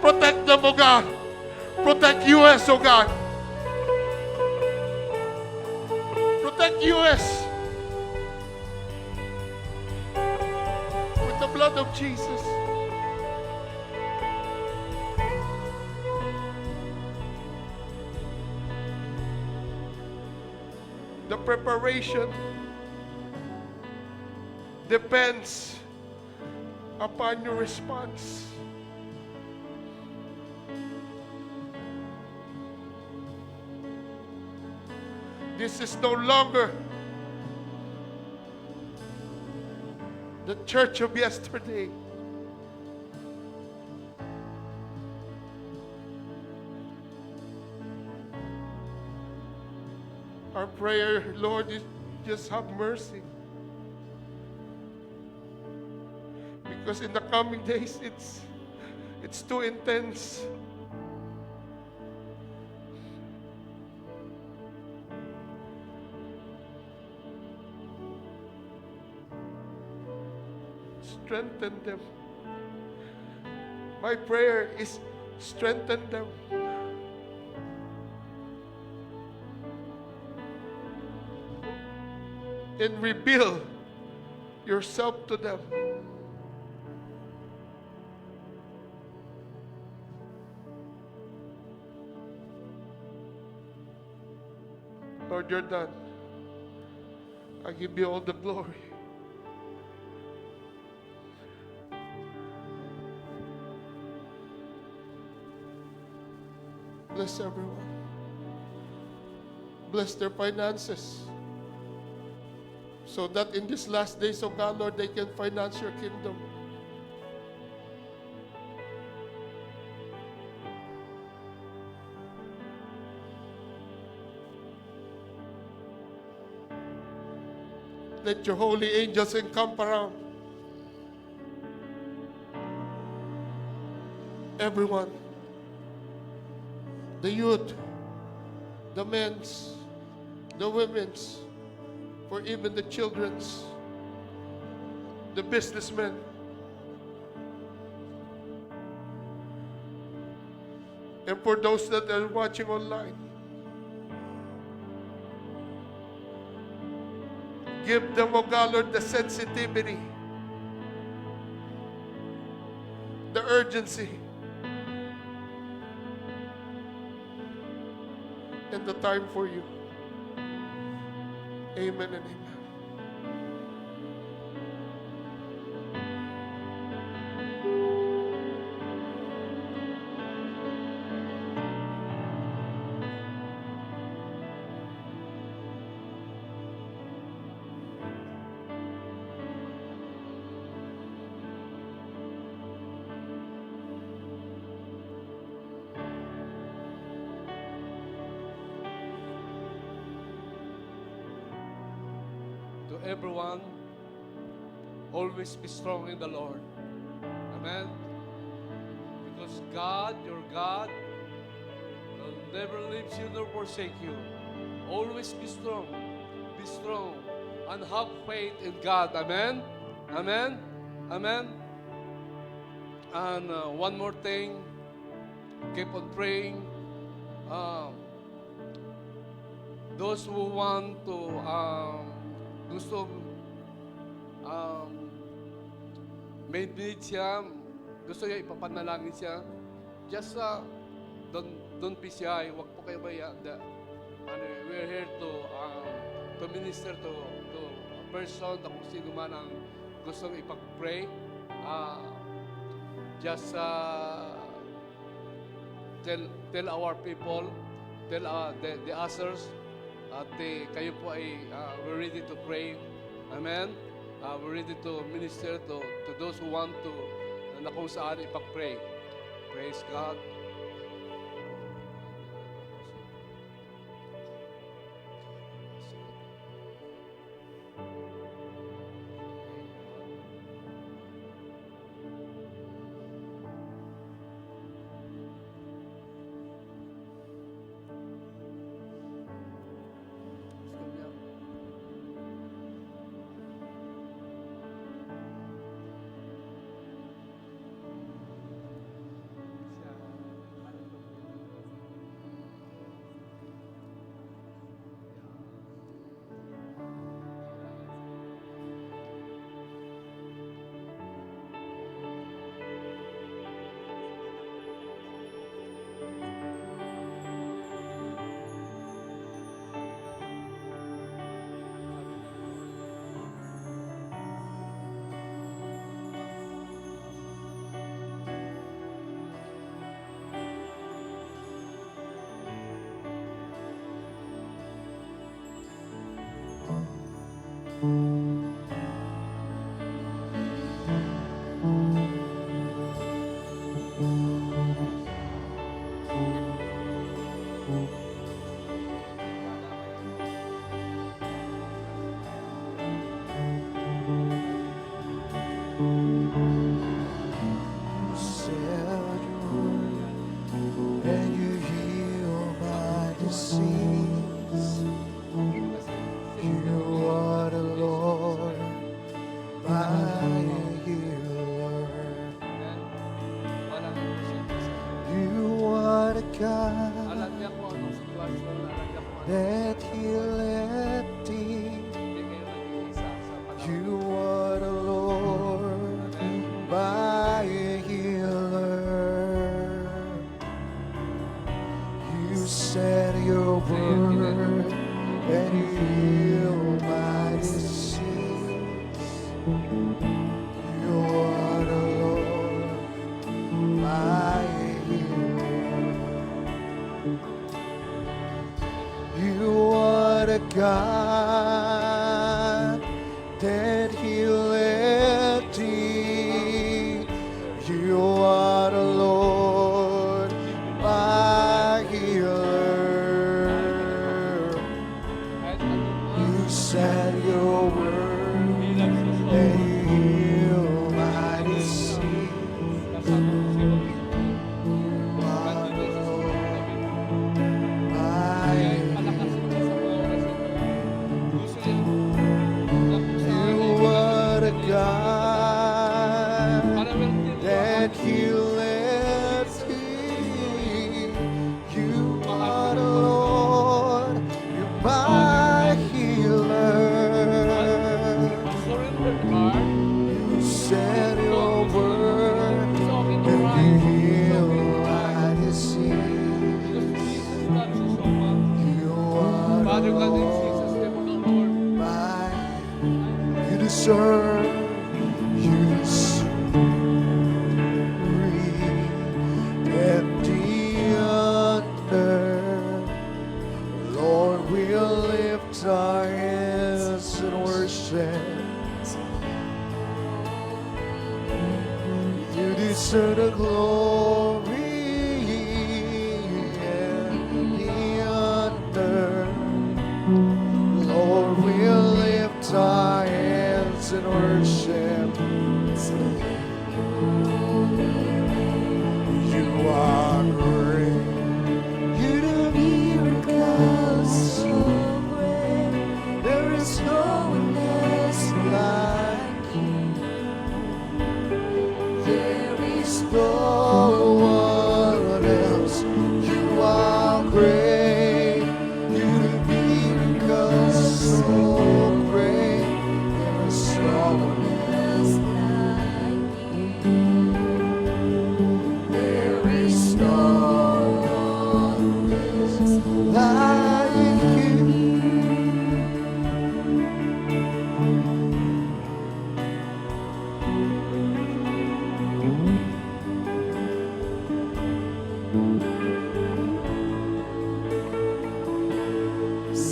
Protect them, oh God. Protect U.S., oh God. Protect U.S. with the blood of Jesus. The preparation depends upon your response. This is no longer the church of yesterday. Our prayer, Lord, is just have mercy. Because in the coming days, it's too intense. Strengthen them. My prayer is strengthen them. And reveal yourself to them. Lord, you're done. I give you all the glory. Bless everyone. Bless their finances. So that in these last days, oh God, Lord, they can finance your kingdom. Let your holy angels encamp around everyone. The youth, the men's, the women's, for even the children's, the businessmen. And for those that are watching online, give them, O God, Lord, the sensitivity, the urgency, and the time for you. Amen and amen. To everyone, always be strong in the Lord. Amen. Because God, your God, will never leave you nor forsake you. Always be strong, and have faith in God. Amen. Amen. Amen. And one more thing, keep on praying. Those who want to gusto may need siya, gusto niya ipapanalangin siya, just don't be shy, wag po kayo maya. We're here to minister to a person, kung sino man ang gustong ipag-pray. Just tell our people, tell the ushers, at kayo po ay we're ready to pray. Amen. We're ready to minister to those who want to na kung saan ipag-pray. Praise God. Said your word, and you heal my disease. You are the Lord, my healer. Walang imposible sa Kanya. You are the God Alam niya kung anong sitwasyon, alam niya kung anong that healeth thee. hindi kayo nag-iisa sa panahon. You are the Lord, my healer. You said your word and you heal my disease. You are the Lord, my healer. You are the God that healeth thee. You are the Lord, my healer. Kahit anong You said your word bilang sa and you heal my disease. kasama ko si Lord. You are the Nandito sa Lord, tabi. my Kaya palakasin mo sa mga oras na ito. Gusto niya na kung saan You are the God para meron din that healeth thee. You are the Lord, you're my healer. surrendered heart. You said your word It's okay to and cry. you heal my disease. Because Jesus loves you so much. You are the Father God, in Jesus' Lord, name, O Lord, my. You deserve, you deserve empty under. Lord, we'll lift our hands and worship. You deserve the glory and the honor. Lord, we'll lift our hands and worship. You are great. You do miracles so great. There is no one else like you. There is no one else. You are great. You do miracles so great. There is no one else like you. There is no one else like you.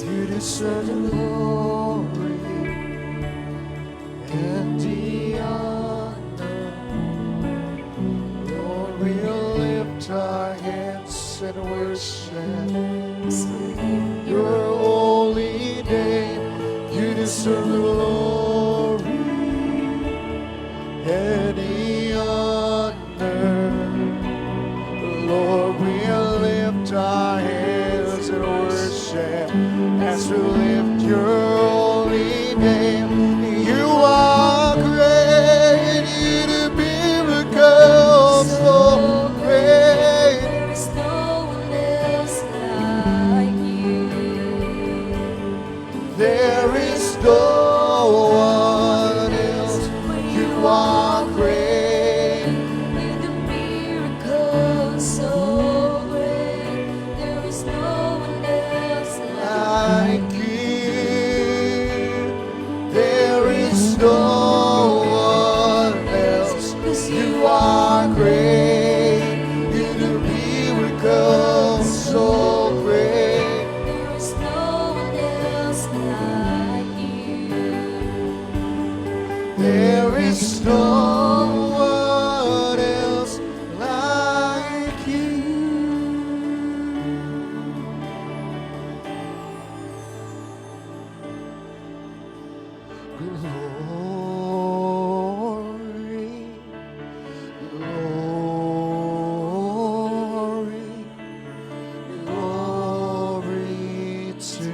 You deserve the glory and the honor. Lord, we'll lift our hands and worship your holy name. You deserve the glory and the honor. Lord, we'll lift our hands and worship as we lift your holy name. You are great, you do miracles so great. There is no one else like you. There is no one else. You are great. You do miracles so great. There is no one else like Like you, There's no one else like you. Glory, glory, glory to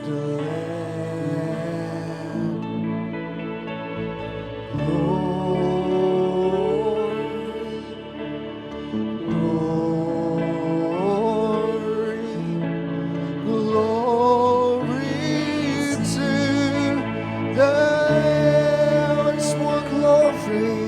the Lamb. Glory, glory to the Lamb. It's more glory.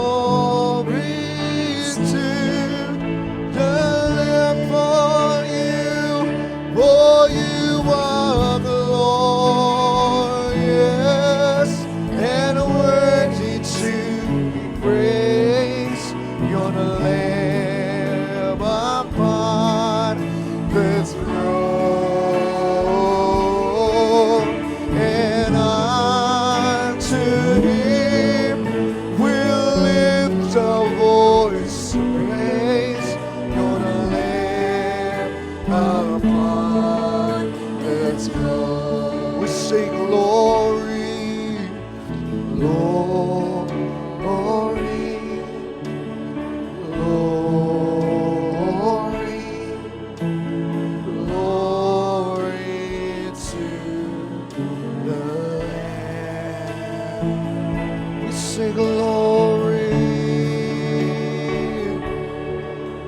Glory to the Lamb. For you are glorious and worthy to be praised. You're the Lamb upon the throne, and unto Him we'll lift our voice in praise. You're the Lamb upon the throne. We say glory, glory, glory, glory to the Lamb. We say glory,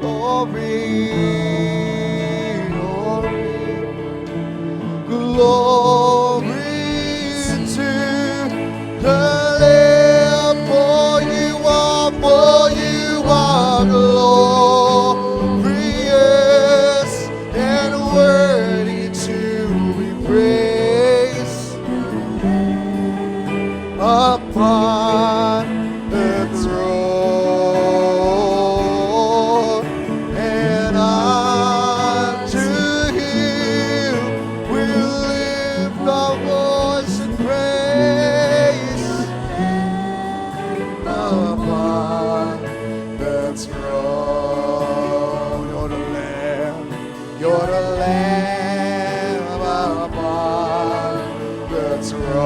glory, glory, glory to the Lamb. For you are glorious and worthy to be praised. Upon the throne, and unto Him we'll lift our voice in praise. Upon the throne, you're the Lamb, you're the Lamb upon the throne.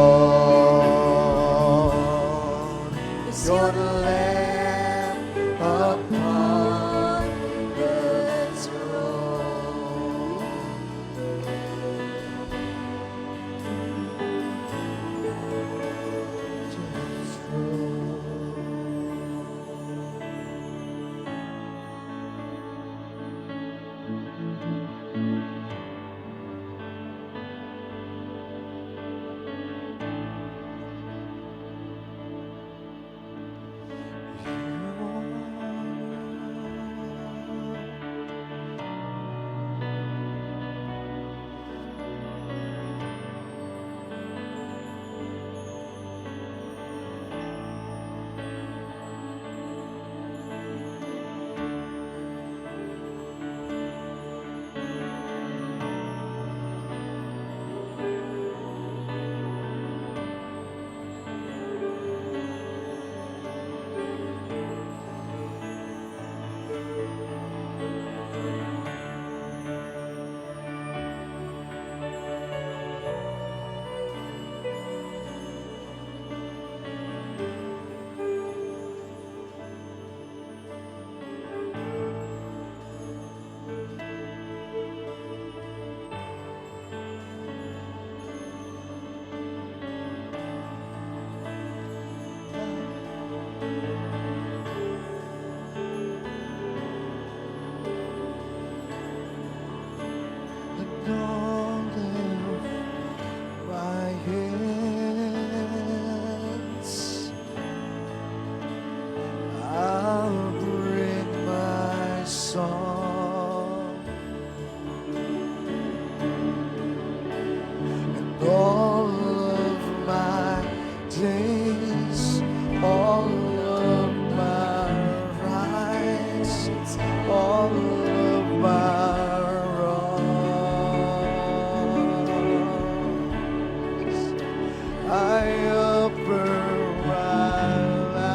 I offer my life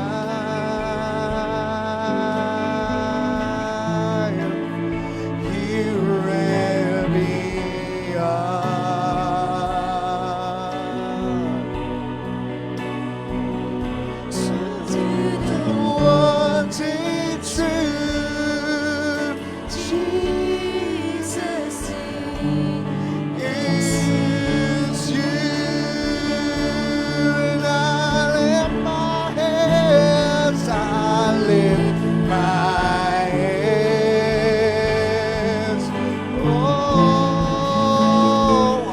here and beyond to the one true Jesus, is you, and I lift my hands, I lift my hands. Oh, I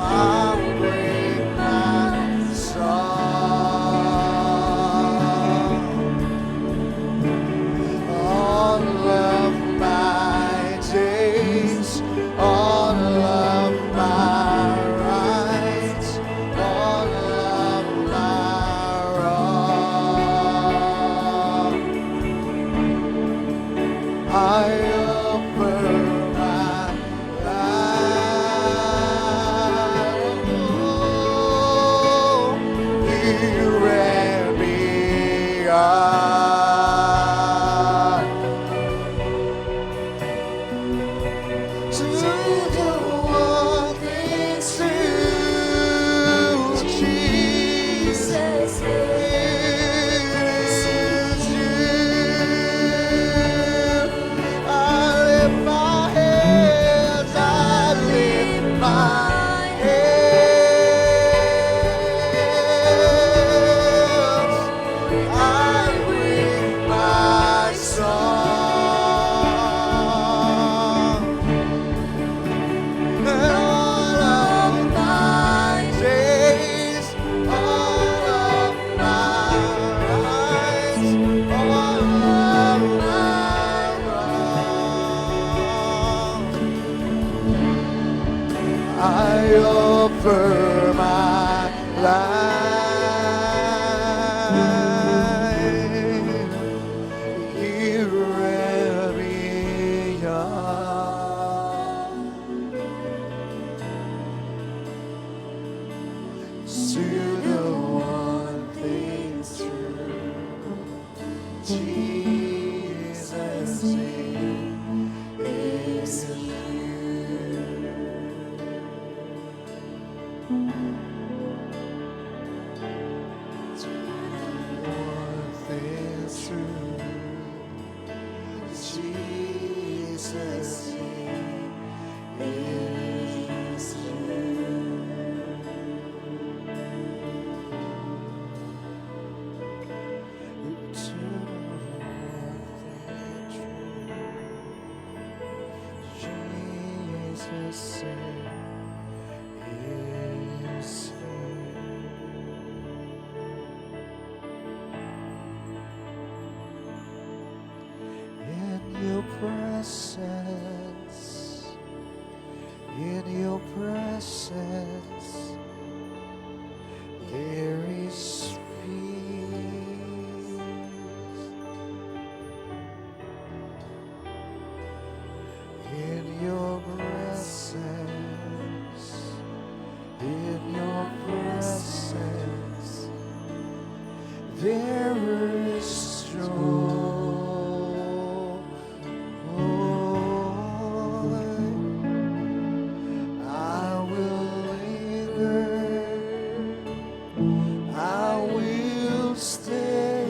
bring my song. All of my days, all of my rights, all of my wrong, I offer my life. Oh, here and beyond. To the one thing true, Jesus is you. I lift my hands, I lift my hands. I bring my song. And all of my days, all of my rights, all of my wrongs, I offer my life here and beyond. To the one thing true, Jesus is you. To the one thing true, Jesus is you. Jesus is in your presence, in your presence, there is peace. In your presence, in your presence, there is joy. I will linger, I will stay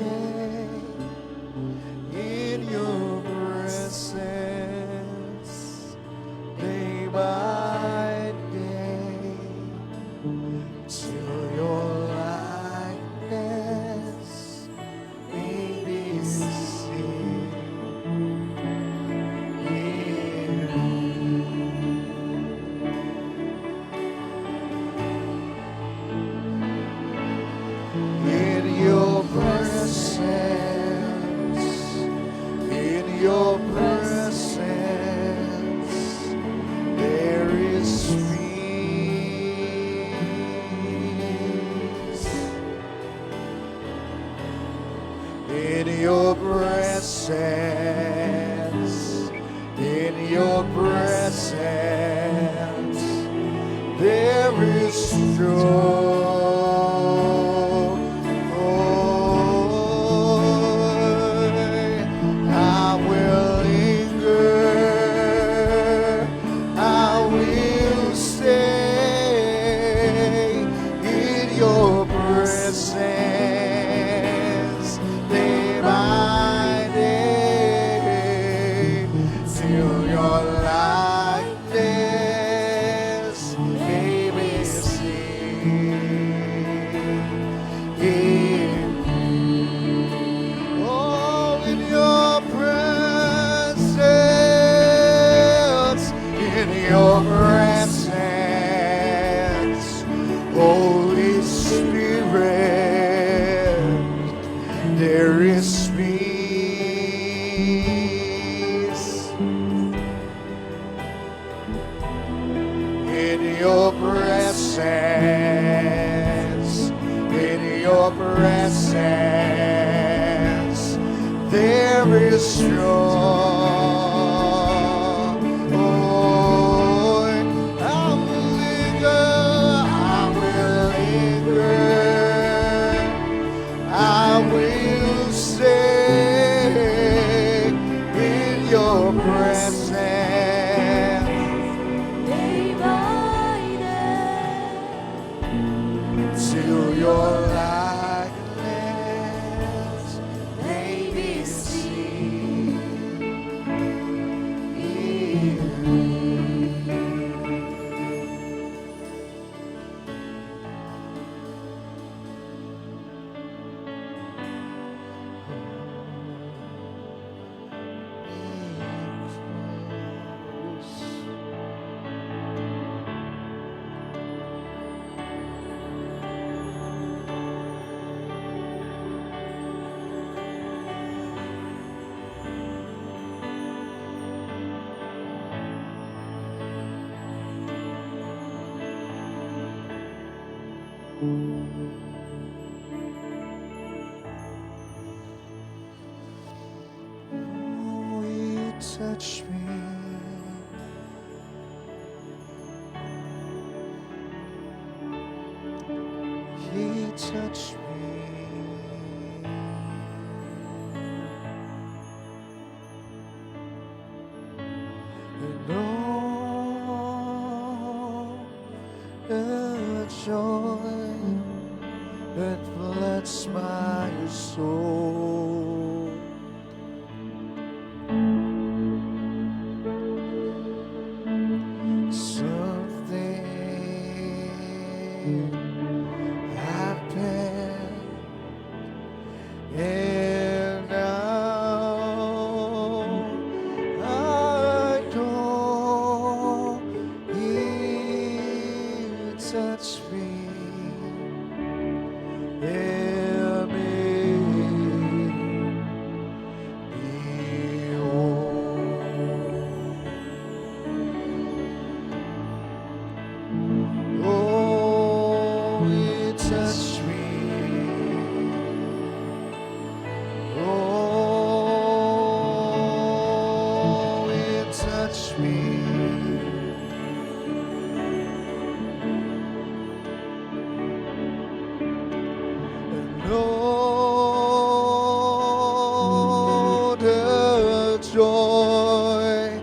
in your presence day by day till your likeness may be seen in me. In your presence, in your presence, there is peace. In your presence, in your presence, there is joy. presence day by day, till your likeness may be seen. Oh, in your presence, Holy Spirit, there is peace. In your presence, there is joy. Oh, I will linger, I will stay in your presence. Day by day, Till your likeness may be seen. Oh, you touch me. He touched me. And oh, the joy that floods my soul. Something happened, and now I know He touched me and made me whole. Oh, He touched me. Oh, He touched me. And oh, the joy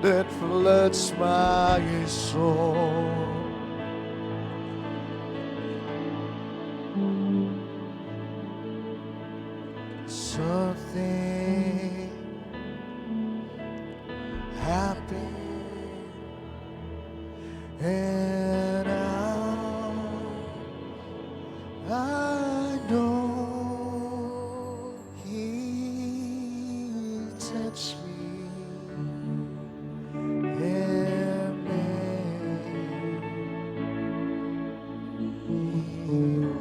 that floods my soul. Something happened, and I know He touched me and made me whole.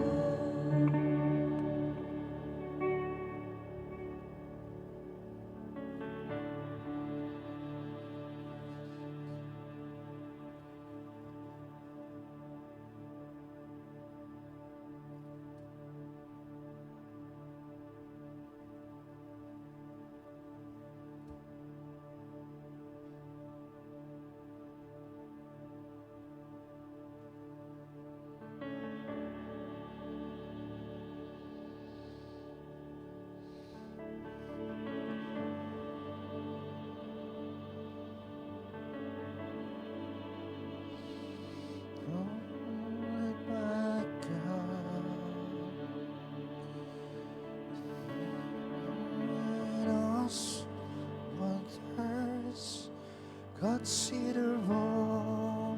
consider all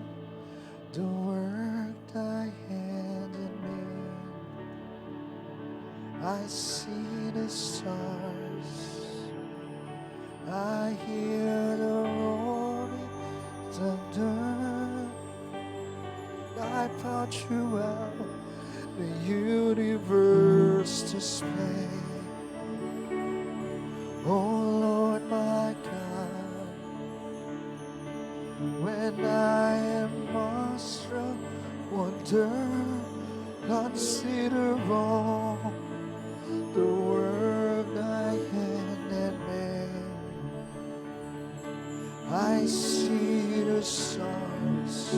the work thy hand had made. I see the stars, I hear the roaring thunder. Thy power throughout the universe display. Oh Lord my God, when I am awestruck, wonder, consider all the work thy hand had made. I see the stars,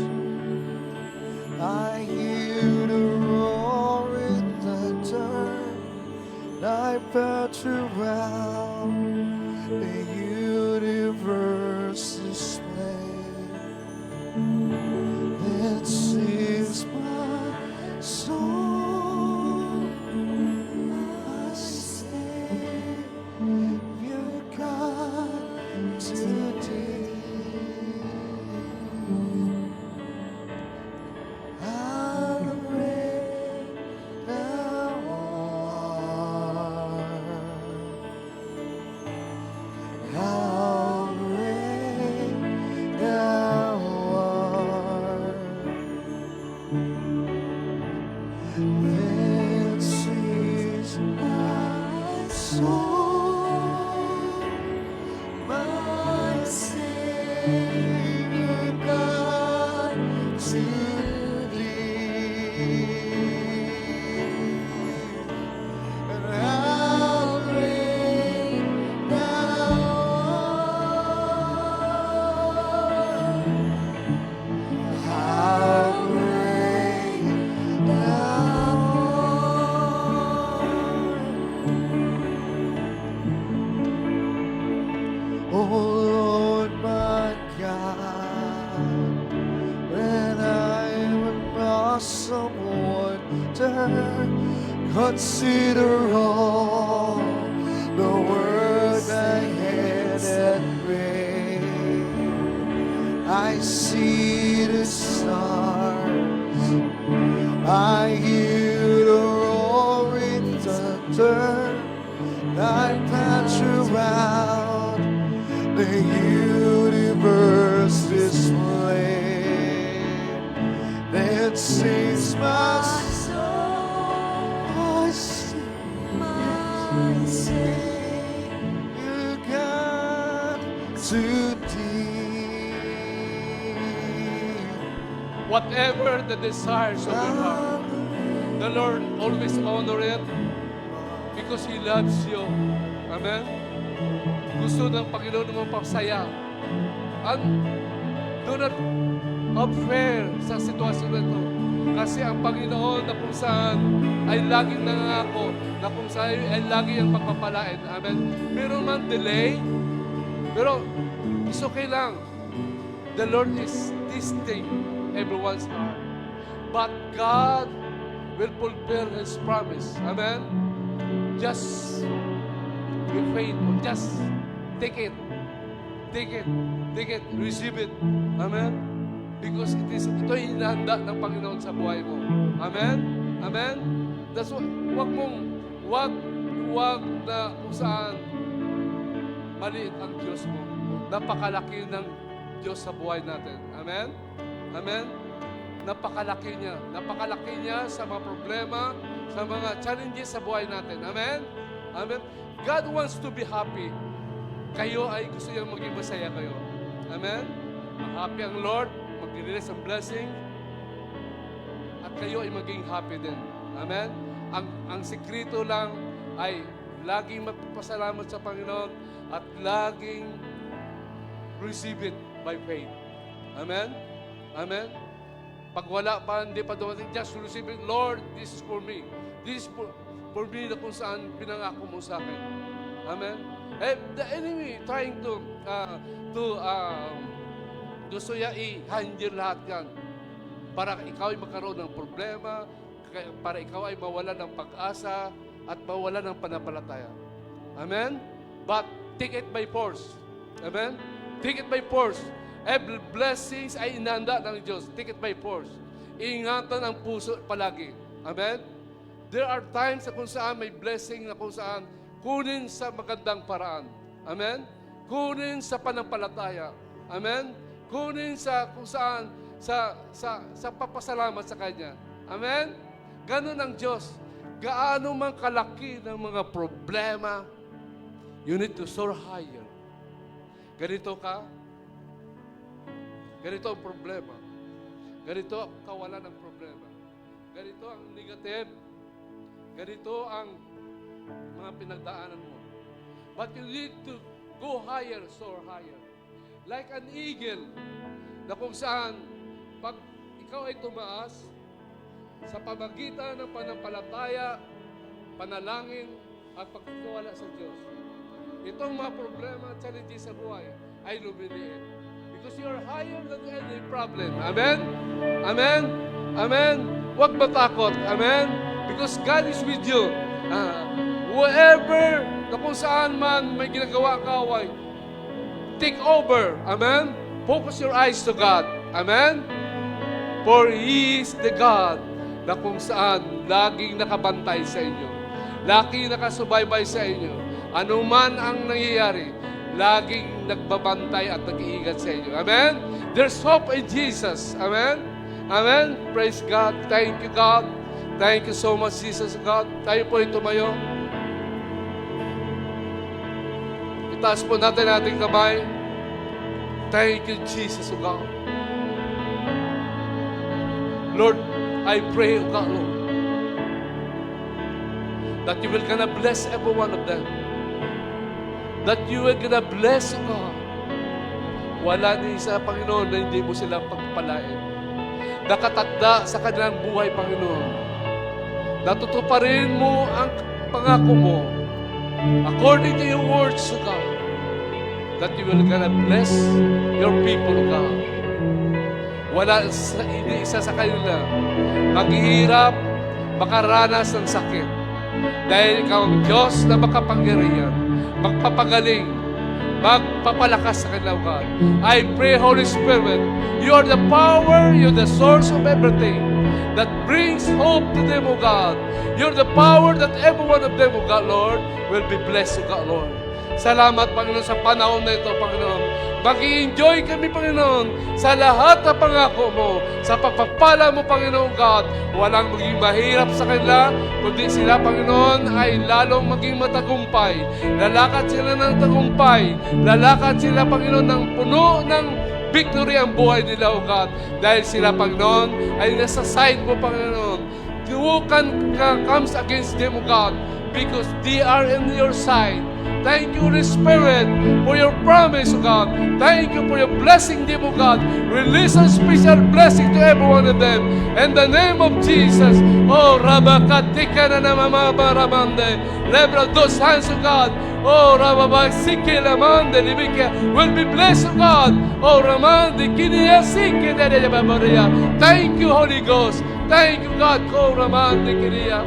I hear the roaring thunder. Thy power throughout the universe display. Then sings my soul, my Savior God today. How great thou art. How great thou art. Then sings my soul, my Savior God to thee. And how great thou art. How great thou art. Oh Lord my God, when I am in awesome wonder, consider all the work thy hand hath made. I see the stars, I hear the roaring thunder. Thy power throughout the universe display. Then sings my soul, my Savior God to thee. Whatever the desires of your heart, the Lord always honor it because He loves you. Amen? Gusto ng Panginoon mong pagsaya. And do not unfair sa sitwasyon na ito. Kasi ang Panginoon na kung saan ay laging nangangako, na kung saan ay laging ang pagpapalain. Amen? Meron man delay, pero it's okay lang. The Lord is testing everyone's heart. But God will fulfill His promise. Amen? Just be faithful. Just take it. Take it. Take it. Receive it. Amen? Because ito ay inahanda ng Panginoon sa buhay mo. Amen? Amen? That's why, wag na kung saan maliit ang Diyos mo. Napakalaki ng Diyos sa buhay natin. Amen? Amen? Napakalaki niya. Napakalaki niya sa mga problema, sa mga challenges sa buhay natin. Amen? Amen? God wants to be happy. Kayo ay gusto niya maging masaya kayo. Amen? Ang happy ang Lord, mag-release ang blessing, at kayo ay maging happy din. Amen? Ang sekreto lang ay laging magpapasalamat sa Panginoon at laging receive it by faith. Amen? Amen? Pag wala pa, hindi pa dumating, just receive it. Lord, this is for me. This is for me na kung saan pinangako mo sa akin. Amen? Eh, the enemy trying to gusto niya i-handle lahat yan para ikaw ay magkaroon ng problema, para ikaw ay mawala ng pag-asa at mawala ng panampalataya. Amen? But take it by force. Amen? Take it by force. Every blessings ay inanda ng Diyos. Take it by force. Ingatan ang puso palagi. Amen? There are times na kung saan may blessing na kung saan kunin sa magandang paraan. Amen? Kunin sa panampalataya. Amen? Kunin sa kung saan sa papasalamat sa Kanya. Amen? Ganun ang Diyos. Gaano man kalaki ng mga problema, you need to soar higher. Ganito ka, ganito ang problema. Ganito ang kawalan ng problema. Ganito ang negative. Ganito ang mga pinagdaanan mo. But you need to go higher, soar higher. Like an eagle, na kung saan, pag ikaw ay tumaas, sa pamagitan ng panampalataya, panalangin, at pagkakawala sa Diyos, itong mga problema at challenges sa buhay ay lumiliit. Because you are higher than any problem. Amen? Amen? Amen? Huwag matakot. Amen? Because God is with you. Whoever na kung saan man may ginagawa ka away, take over. Amen? Focus your eyes to God. Amen? For He is the God na kung saan laging nakabantay sa inyo. Laging nakasubaybay sa inyo. Ano man ang nangyayari, laging nagbabantay at nag-iingat sa inyo. Amen? There's hope in Jesus. Amen? Amen? Praise God. Thank you, God. Thank you so much, Jesus, God. Tayo po ay tumayo. Itaas po natin ating kamay. Thank you, Jesus, God. Lord, I pray, O God, Lord, that you will gonna bless every one of them. That you will gonna bless, O God. Wala ni isa, Panginoon, na hindi mo silang pagpapalain. Nakatagda sa kanilang buhay, Panginoon. Natutuparin mo ang pangako mo according to your words, O God, that you will gonna bless your people, O God. Wala hindi isa sa kanila maghihirap, makaranas ng sakit. Dahil ikaw ang Diyos na makapangyarihan, magpapagaling, magpapalakas sa kanila, God. I pray, Holy Spirit, you are the power, you're the source of everything that brings hope to them, O God. You're the power that every one of them, O God, Lord, will be blessed, O God, Lord. Salamat, Panginoon, sa panahon na ito, Panginoon. Mag-i-enjoy kami, Panginoon, sa lahat na pangako mo, sa pagpapala mo, Panginoon God. Walang maging mahirap sa kanila, kundi sila, Panginoon, ay lalong maging matagumpay. Lalakad sila ng tagumpay. Lalakad sila, Panginoon, ng puno ng victory ang buhay nila, O God. Dahil sila, Panginoon, ay nasa side mo, Panginoon. Who comes against them, O God, because they are in your side. Thank you, Holy Spirit, for your promise, O God. Thank you for your blessing them, O God. Release a special blessing to every one of them. In the name of Jesus. Oh, Rabakatika na namamabaramande. Level those hands, O God. Oh, Rababasiki lamande libika will be blessed, O God. Oh, Ramande kiniyasiki na nababaria. Thank you, Holy Ghost. Thank you, God. Oh, Ramande kiniya.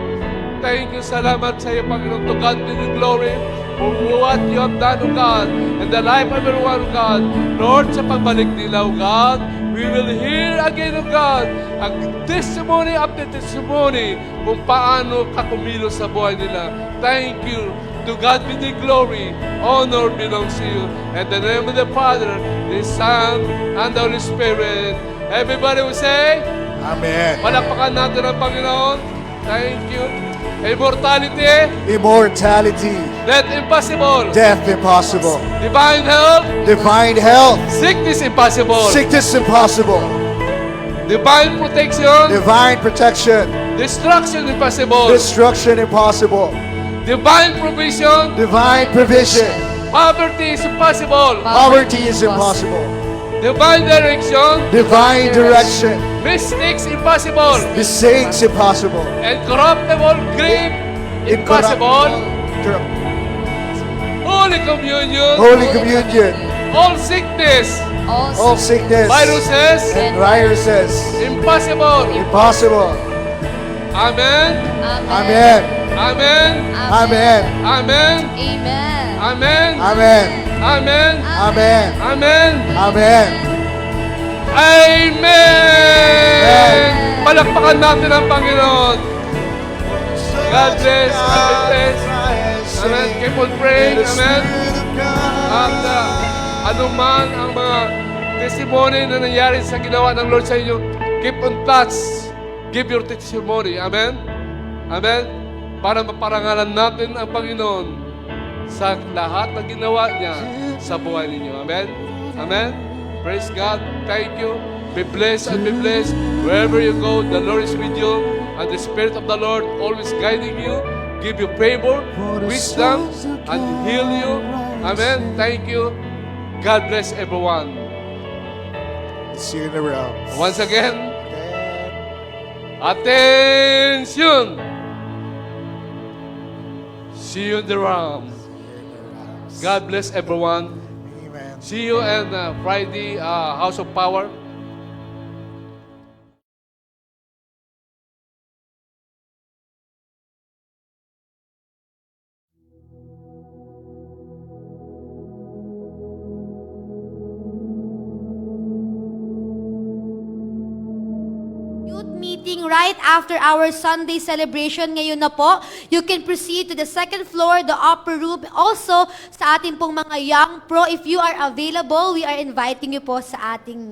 Thank you, salamat sa iyo, Panginoon. To God be the glory for what you have done, O God, and the life of everyone, O God. Lord, sa pagbalik nila, O God, we will hear again, O God, ang testimony after testimony kung paano ka kumilos sa buhay nila. Thank you. To God be the glory. Honor belongs to you. In the name of the Father, the Son, and the Holy Spirit. Everybody will say, Amen. palakpakan natin ang Panginoon. Thank you. Immortality, Immortality, death impossible. death impossible, Divine health, divine health, sickness impossible. sickness impossible, Divine protection, divine protection, destruction impossible. destruction impossible, Divine provision, divine provision, poverty is impossible. poverty is impossible, Divine direction, divine direction, mistakes impossible. mistakes impossible, Incorruptible grave impossible. Holy communion, Holy communion, all sickness, all sickness, viruses, and viruses, impossible. impossible. Amen. Amen. Amen. Amen. Amen. Amen. Amen. Amen. Amen. Amen. Amen. Amen. Amen! Palakpakan natin ang Panginoon. God bless. God bless. Amen. Keep on praying. Amen. At anuman ang mga testimony na nangyari sa ginawa ng Lord sa inyo, keep on touch. Give your testimony. Amen. Amen. Para maparangalan natin ang Panginoon sa lahat ng ginawa niya sa buhay ninyo. Amen. Amen. Praise God. Thank you. Be blessed and be blessed. Wherever you go, the Lord is with you. And the Spirit of the Lord always guiding you, give you favor, wisdom, and heal you. Amen. Thank you. God bless everyone. See you in the realms. Once again, attention! See you in the realm. God bless everyone. Amen. See you on Friday, House of Power. Youth meeting right after our Sunday celebration ngayon na po. You can proceed to the second floor, the upper room. Also, sa ating pong mga young pro, if you are available, we are inviting you po sa ating meeting.